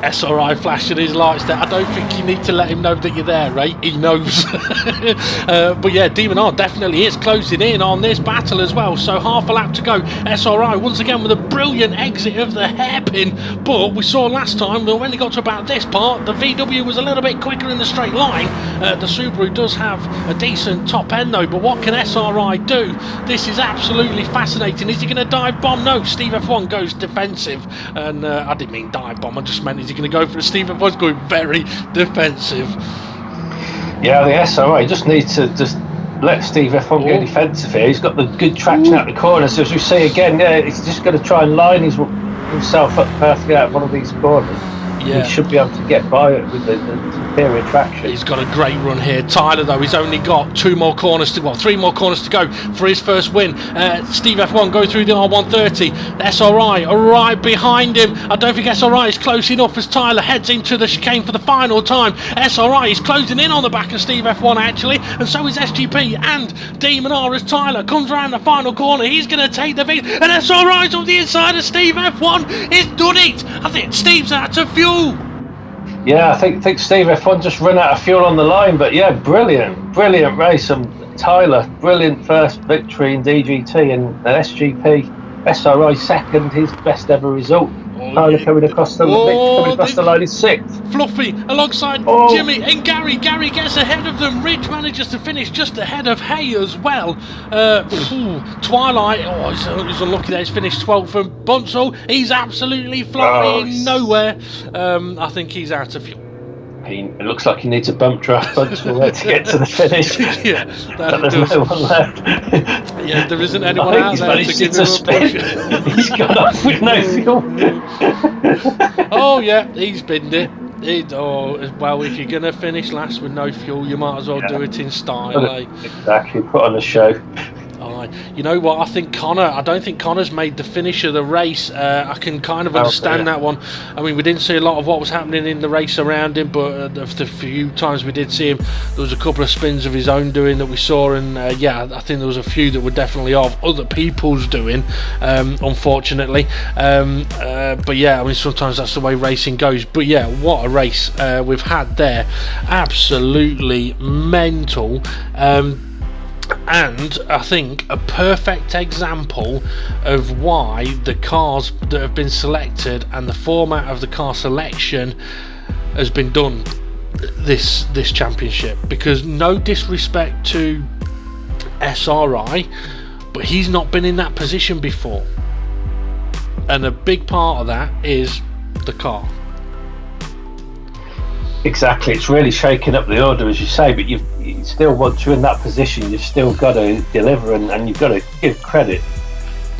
Speaker 1: SRI flashing his lights there. I don't think you need to let him know that you're there, right? He knows. But yeah, Demon R definitely is closing in on this battle as well. So half a lap to go. SRI once again with a brilliant exit of the hairpin. But we saw last time that when he got to about this part, the VW was a little bit quicker in the straight line. The Subaru does have a decent top end though. But what can SRI do? This is absolutely fascinating. Is he going to dive bomb? No, Steve F1 goes defensive. And I didn't mean dive bomb. I just meant is he going to go for a Steve F1's going very defensive.
Speaker 2: Yeah, the SRI just needs to just let Steve F1 go defensive here. He's got the good traction out the corner, so as we see again, he's just going to try and line himself up perfectly out of one of these corners. he should be able to get by it with the superior traction.
Speaker 1: He's got a great run here. Tyler, though, he's only got three more corners to go for his first win. Steve F1 go through the R130. SRI are right behind him. I don't think SRI is close enough as Tyler heads into the chicane for the final time. SRI is closing in on the back of Steve F1 actually, and so is SGP and Demon R as Tyler comes around the final corner. He's going to take the lead, and SRI's on the inside of Steve F1. He's done it. I think Steve's out of fuel.
Speaker 2: Yeah, I think Steve F1 just run out of fuel on the line, but yeah, brilliant race. And Tyler, brilliant first victory in DGT, and SGP, SRI second, his best ever result. Tyler coming across the line is sixth.
Speaker 1: Fluffy alongside Jimmy and Gary. Gary gets ahead of them. Ridge manages to finish just ahead of Hay as well. Twilight, he's unlucky that he's finished 12th. And Bunzel, he's absolutely flying nowhere. I think he's out of fuel.
Speaker 2: It looks like he needs a bump draft Bunzel there to get to the finish.
Speaker 1: Yeah,
Speaker 2: there's no one left.
Speaker 1: Yeah, there isn't anyone out there to give him a push.
Speaker 2: He's gone off with no fuel.
Speaker 1: Oh yeah, he's binned it. Well, if you're going to finish last with no fuel, you might as well do it in style.
Speaker 2: Exactly, put on a show.
Speaker 1: You know what, I don't think Connor's made the finish of the race. I can kind of understand that one. I mean, we didn't see a lot of what was happening in the race around him, but the few times we did see him, there was a couple of spins of his own doing that we saw, and I think there was a few that were definitely of other people's doing, unfortunately. But yeah, I mean, sometimes that's the way racing goes. But yeah, what a race we've had there. Absolutely mental. And I think a perfect example of why the cars that have been selected and the format of the car selection has been done this championship, because no disrespect to SRI, but he's not been in that position before, and a big part of that is the car. Exactly,
Speaker 2: it's really shaking up the order, as you say, but you still, once you're in that position, you've still got to deliver, and you've got to give credit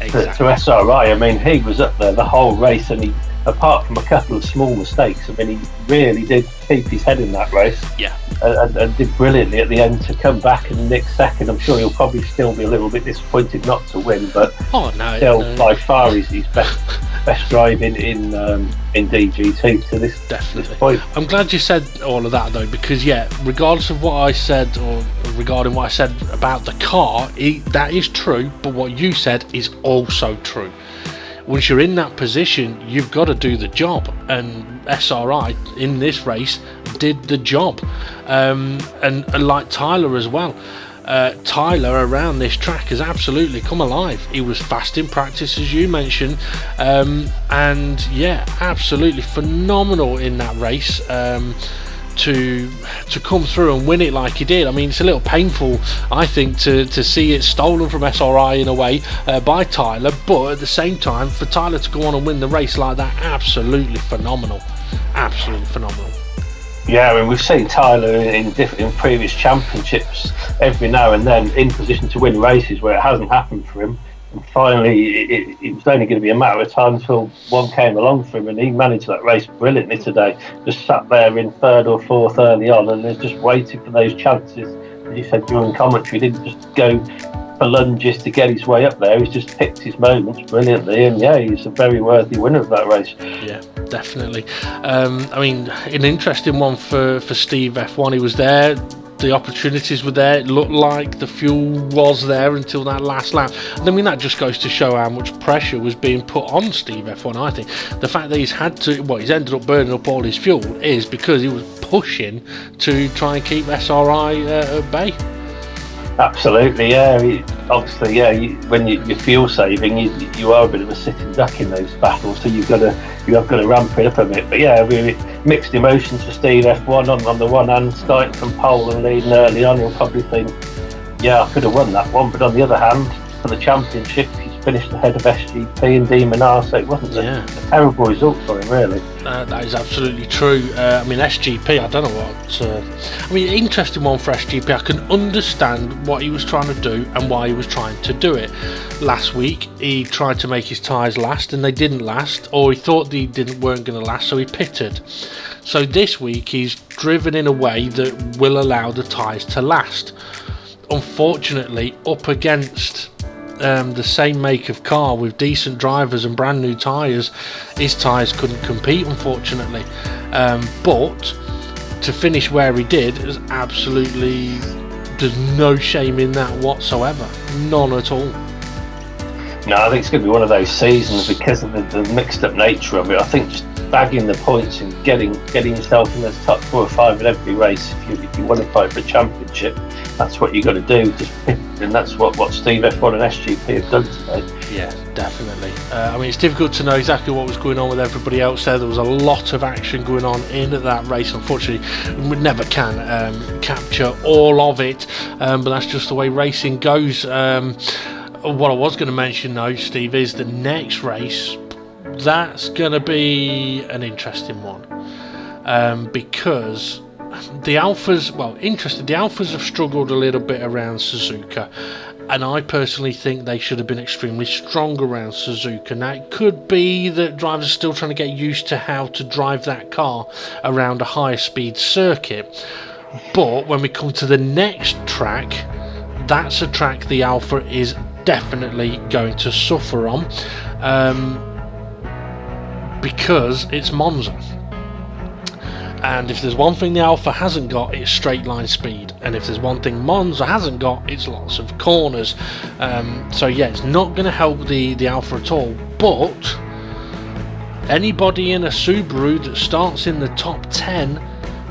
Speaker 2: to SRI. I mean, he was up there the whole race, and he, apart from a couple of small mistakes, I mean, he really did keep his head in that race.
Speaker 1: Yeah.
Speaker 2: And did brilliantly at the end to come back and nick second. I'm sure he'll probably still be a little bit disappointed not to win, but still by far he's best driving in DGT to this point.
Speaker 1: I'm glad you said all of that though, because regardless of what I said, or regarding what I said about the car, that is true, but what you said is also true. Once you're in that position, you've got to do the job, and SRI in this race did the job, and like Tyler as well. Tyler around this track has absolutely come alive. He was fast in practice, as you mentioned, and absolutely phenomenal in that race. To come through and win it like he did. I mean, it's a little painful, I think, to see it stolen from SRI in a way by Tyler, but at the same time, for Tyler to go on and win the race like that, absolutely phenomenal.
Speaker 2: Yeah, I mean, we've seen Tyler in previous championships every now and then in position to win races where it hasn't happened for him. And finally, it was only going to be a matter of time until one came along for him, and he managed that race brilliantly today. Just sat there in third or fourth early on, and was just waiting for those chances. As you said during commentary, he didn't just go for lunges to get his way up there. He's just picked his moments brilliantly, and he's a very worthy winner of that race.
Speaker 1: Yeah, definitely. I mean, an interesting one for Steve F1. He was there. The opportunities were there. It looked like the fuel was there until that last lap. And I mean, that just goes to show how much pressure was being put on Steve F1. I think the fact that he's ended up burning up all his fuel is because he was pushing to try and keep SRI at bay.
Speaker 2: Absolutely, obviously, when you're fuel saving, you are a bit of a sitting duck in those battles, so you have got to ramp it up a bit. But really mixed emotions for Steve F1. On the one hand, starting from pole and leading early on, you'll probably think, I could have won that one. But on the other hand, for the championship. He's finished ahead of SGP and Demonar, so it wasn't a terrible result for him, really.
Speaker 1: That is absolutely true. I mean, SGP, I don't know what... interesting one for SGP. I can understand what he was trying to do and why he was trying to do it. Last week, he tried to make his tyres last, and they didn't last, or he thought they weren't going to last, so he pitted. So this week, he's driven in a way that will allow the tyres to last. Unfortunately, up against the same make of car with decent drivers and brand new tyres, his tyres couldn't compete, unfortunately. But to finish where he did is absolutely, there's no shame in that whatsoever, none at all.
Speaker 2: No, I think it's going to be one of those seasons because of the mixed up nature of it. I think just bagging the points and getting yourself in the top 4 or 5 in every race, if you want to fight for a championship, that's what you got to do. And that's what Steve F1 and SGP have done today.
Speaker 1: Yeah, definitely. It's difficult to know exactly what was going on with everybody else there. There was a lot of action going on in that race. Unfortunately, we never can capture all of it, but that's just the way racing goes. What I was going to mention though, Steve, is the next race. That's going to be an interesting one, because the Alphas, the Alphas have struggled a little bit around Suzuka, and I personally think they should have been extremely strong around Suzuka. Now, it could be that drivers are still trying to get used to how to drive that car around a higher speed circuit, but when we come to the next track, that's a track the Alpha is definitely going to suffer on, because it's Monza. And if there's one thing the Alpha hasn't got, it's straight line speed, and if there's one thing Monza hasn't got, it's lots of corners. So yeah, it's not going to help the Alpha at all, but anybody in a Subaru that starts in the top 10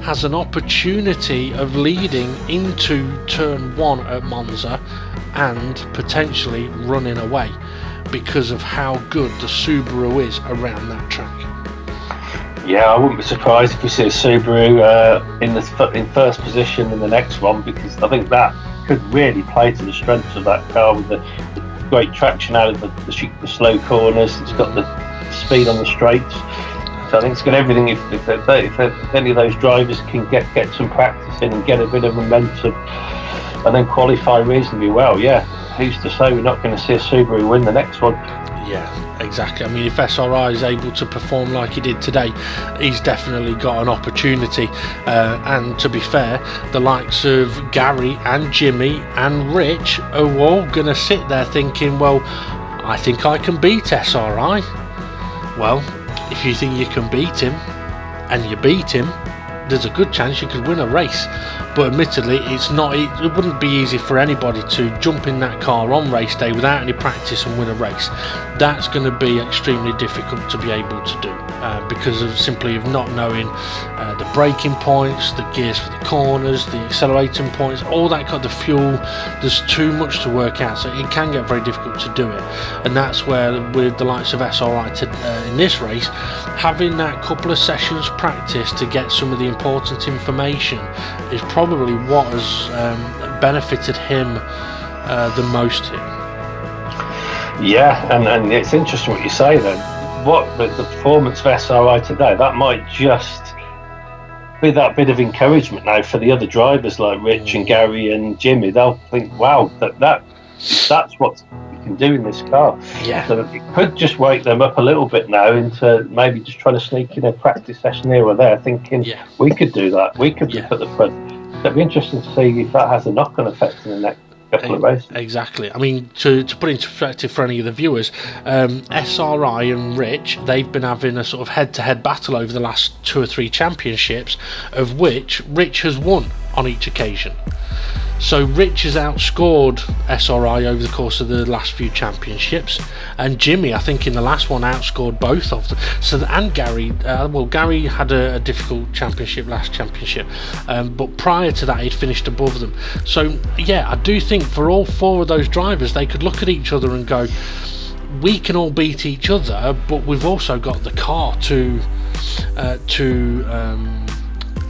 Speaker 1: has an opportunity of leading into turn 1 at Monza and potentially running away, because of how good the Subaru is around that track.
Speaker 2: Yeah, I wouldn't be surprised if we see a Subaru in first position in the next one, because I think that could really play to the strengths of that car with the great traction out of the slow corners. It's got the speed on the straights. So I think it's got everything. If any of those drivers can get some practice in and get a bit of momentum and then qualify reasonably well, yeah, who's to say we're not going to see a Subaru win the next one?
Speaker 1: Yeah, exactly. I mean, if SRI is able to perform like he did today, he's definitely got an opportunity. And to be fair, the likes of Gary and Jimmy and Rich are all going to sit there thinking, well, I think I can beat SRI. Well, if you think you can beat him and you beat him, there's a good chance you could win a race. But admittedly, it wouldn't be easy for anybody to jump in that car on race day without any practice and win a race. That's going to be extremely difficult to be able to do, because of simply of not knowing the braking points, the gears for the corners, the accelerating points, all that kind of fuel. There's too much to work out, so it can get very difficult to do it. And that's where, with the likes of SRI in this race, having that couple of sessions practice to get some of the important information is probably what has benefited him the most here.
Speaker 2: Yeah, and it's interesting what you say then. What the performance of SRI today, that might just be that bit of encouragement now for the other drivers like Rich and Gary and Jimmy. They'll think, wow, that's what you can do in this car.
Speaker 1: Yeah.
Speaker 2: So it could just wake them up a little bit now into maybe just trying to sneak in a practice session here or there, thinking we could do that. We could be at the front. It'd be interesting to see if that has a knock-on effect in the next couple of races.
Speaker 1: Exactly. I mean, to put into perspective for any of the viewers, SRI and Rich, they've been having a sort of head-to-head battle over the last 2 or 3 championships, of which Rich has won on each occasion. So Rich has outscored SRI over the course of the last few championships, and Jimmy, I think in the last one, outscored both of them. And Gary, Gary had a difficult last championship, but prior to that he'd finished above them. So yeah, I do think for all 4 of those drivers, they could look at each other and go, we can all beat each other, but we've also got the car to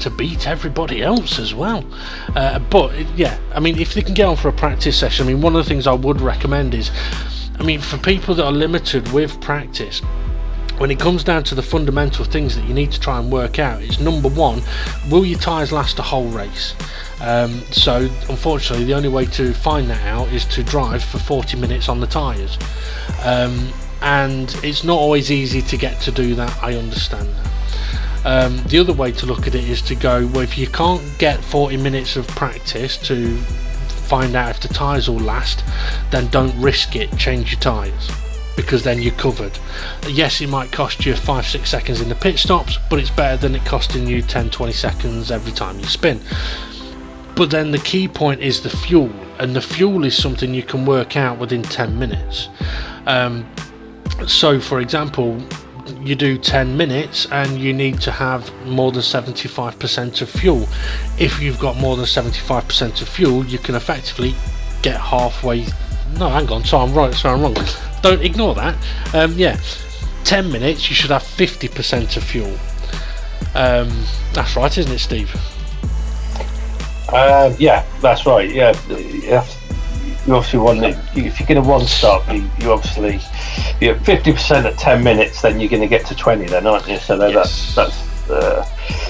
Speaker 1: to beat everybody else as well. But yeah, I mean, if they can get on for a practice session, I mean, one of the things I would recommend is, I mean, for people that are limited with practice, when it comes down to the fundamental things that you need to try and work out, it's number one, will your tyres last a whole race? So unfortunately the only way to find that out is to drive for 40 minutes on the tyres, and it's not always easy to get to do that, I understand that. The other way to look at it is to go, well, if you can't get 40 minutes of practice to find out if the tyres will last, then don't risk it, change your tyres, because then you're covered. Yes, it might cost you 5-6 seconds in the pit stops, but it's better than it costing you 10-20 seconds every time you spin. But then the key point is the fuel, and the fuel is something you can work out within 10 minutes. So for example, you do 10 minutes and you need to have more than 75% of fuel. If you've got more than 75% of fuel, you can effectively get halfway. No, hang on, so I'm right, so I'm wrong. Don't ignore that. Yeah, 10 minutes you should have 50% of fuel. That's right, isn't it, Steve?
Speaker 2: Yeah, that's right. Yeah, you obviously want it. If you're going to one stop, you obviously, you're 50% at 10 minutes, then you're going to get to 20, then, aren't you? So
Speaker 1: Yes.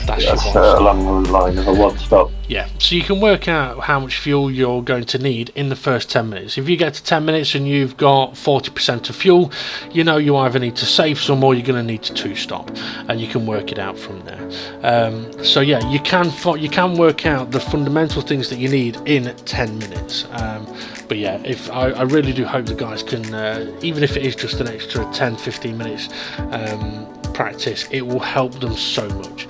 Speaker 2: that's along the line of a one stop.
Speaker 1: Yeah, so you can work out how much fuel you're going to need in the first 10 minutes. If you get to 10 minutes and you've got 40% of fuel, you know you either need to save some or you're going to need to two-stop, and you can work it out from there. So yeah, you can work out the fundamental things that you need in 10 minutes. But yeah, I really do hope the guys can, even if it is just an extra 10-15 minutes practice, it will help them so much.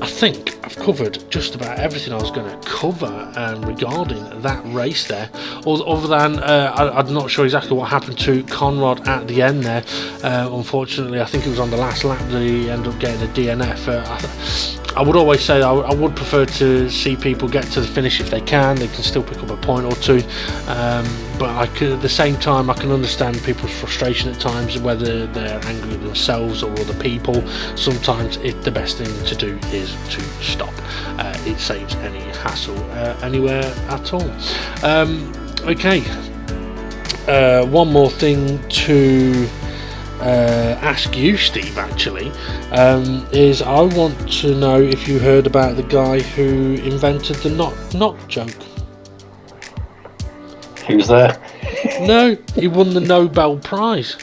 Speaker 1: I think I've covered just about everything I was going to cover regarding that race there, other than I'm not sure exactly what happened to Conrad at the end there. Unfortunately, I think it was on the last lap that he ended up getting a DNF. I would always say I would prefer to see people get to the finish if they can. They can still pick up a point or two, but at the same time, I can understand people's frustration at times, whether they're angry with themselves or other people. Sometimes the best thing to do is to stop. It saves any hassle anywhere at all. Okay, one more thing to ask you, Steve, actually, is I want to know if you heard about the guy who invented the knock joke.
Speaker 2: Who's there?
Speaker 1: No, he won the Nobel Prize.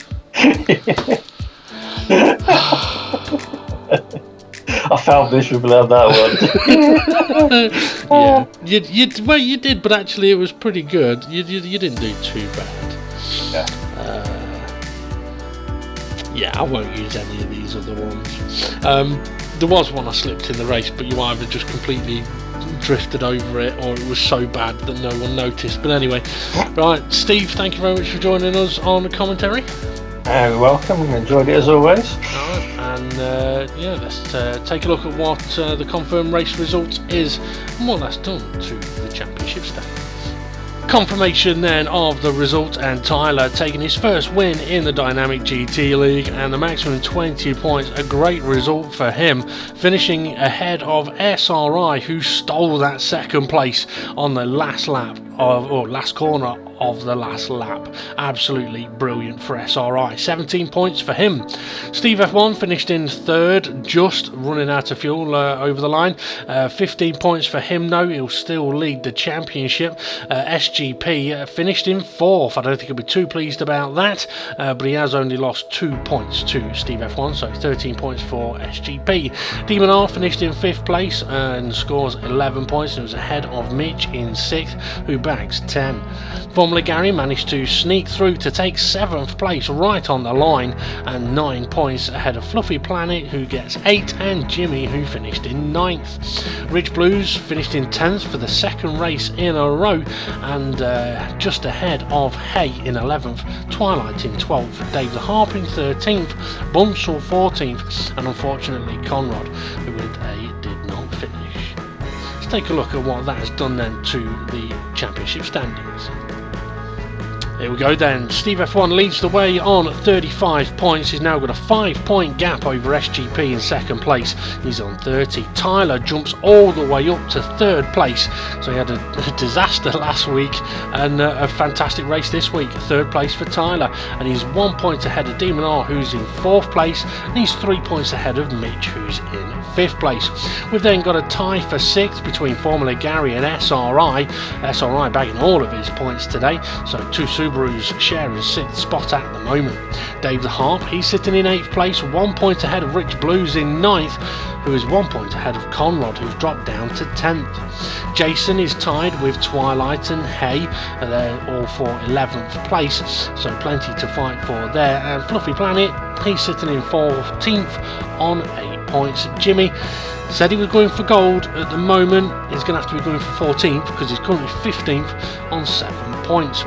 Speaker 2: I felt miserable on that one.
Speaker 1: Yeah, you did, but actually it was pretty good. You didn't do too bad.
Speaker 2: Yeah.
Speaker 1: Yeah, I won't use any of these other ones. There was one I slipped in the race, but you either just completely drifted over it or it was so bad that no one noticed. But anyway, right, Steve, thank you very much for joining us on the commentary.
Speaker 2: You're welcome, enjoyed it as always.
Speaker 1: Alright, and yeah, let's take a look at what the confirmed race result is and what that's done to the championship standings. Confirmation then of the result, and Tyler taking his first win in the Dynamic GT League and the maximum 20 points, a great result for him, finishing ahead of SRI, who stole that second place on the last lap or last corner of the last lap. Absolutely brilliant for SRI. 17 points for him. Steve F1 finished in third, just running out of fuel over the line. 15 points for him though. He'll still lead the championship. SGP finished in fourth. I don't think he'll be too pleased about that, but he has only lost 2 points to Steve F1, so 13 points for SGP. Demon R finished in fifth place and scores 11 points and was ahead of Mitch in sixth, who bags 10. Formula Gary managed to sneak through to take 7th place right on the line and 9 points ahead of Fluffy Planet, who gets 8, and Jimmy, who finished in 9th. Rich Blues finished in 10th for the second race in a row and just ahead of Hay in 11th, Twilight in 12th, Dave the Harp in 13th, Bunsell 14th, and unfortunately Conrad, who with a did not finish. Let's take a look at what that has done then to the championship standings. Here we go then. Steve F1 leads the way on 35 points. He's now got a 5-point gap over SGP in second place. He's on 30. Tyler jumps all the way up to third place. So he had a disaster last week and a fantastic race this week. Third place for Tyler. And he's 1 point ahead of Demon R, who's in fourth place. And he's 3 points ahead of Mitch, who's in fifth place. We've then got a tie for sixth between Formula Gary and SRI. SRI bagging all of his points today. So two Subarus sharing sixth spot at the moment. Dave the Harp, he's sitting in 8th place, 1 point ahead of Rich Blues in 9th, who is 1 point ahead of Conrad, who's dropped down to 10th. Jason is tied with Twilight and Hay, they're all for 11th place, so plenty to fight for there. And Fluffy Planet, he's sitting in 14th on 8 points. Jimmy said he was going for gold. At the moment he's going to have to be going for 14th because he's currently 15th on 7 points.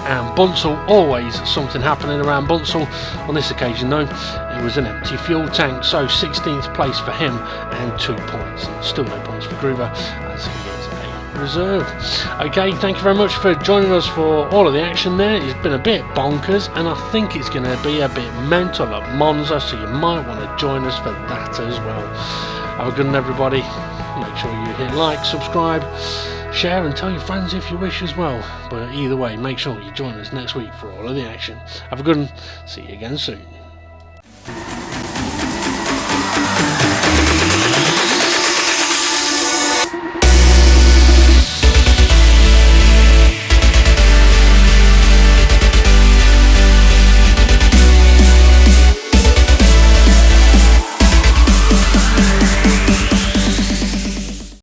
Speaker 1: And Bunsell, always something happening around Bunsell. On this occasion though, it was an empty fuel tank, so 16th place for him and 2 points. And still no points for Groover as he is a reserve. Okay, thank you very much for joining us for all of the action there. It's been a bit bonkers and I think it's going to be a bit mental at Monza, so you might want to join us for that as well. Have a good one everybody. Make sure you hit like, subscribe, share and tell your friends if you wish as well. But either way, make sure you join us next week for all of the action. Have a good one. See you again soon.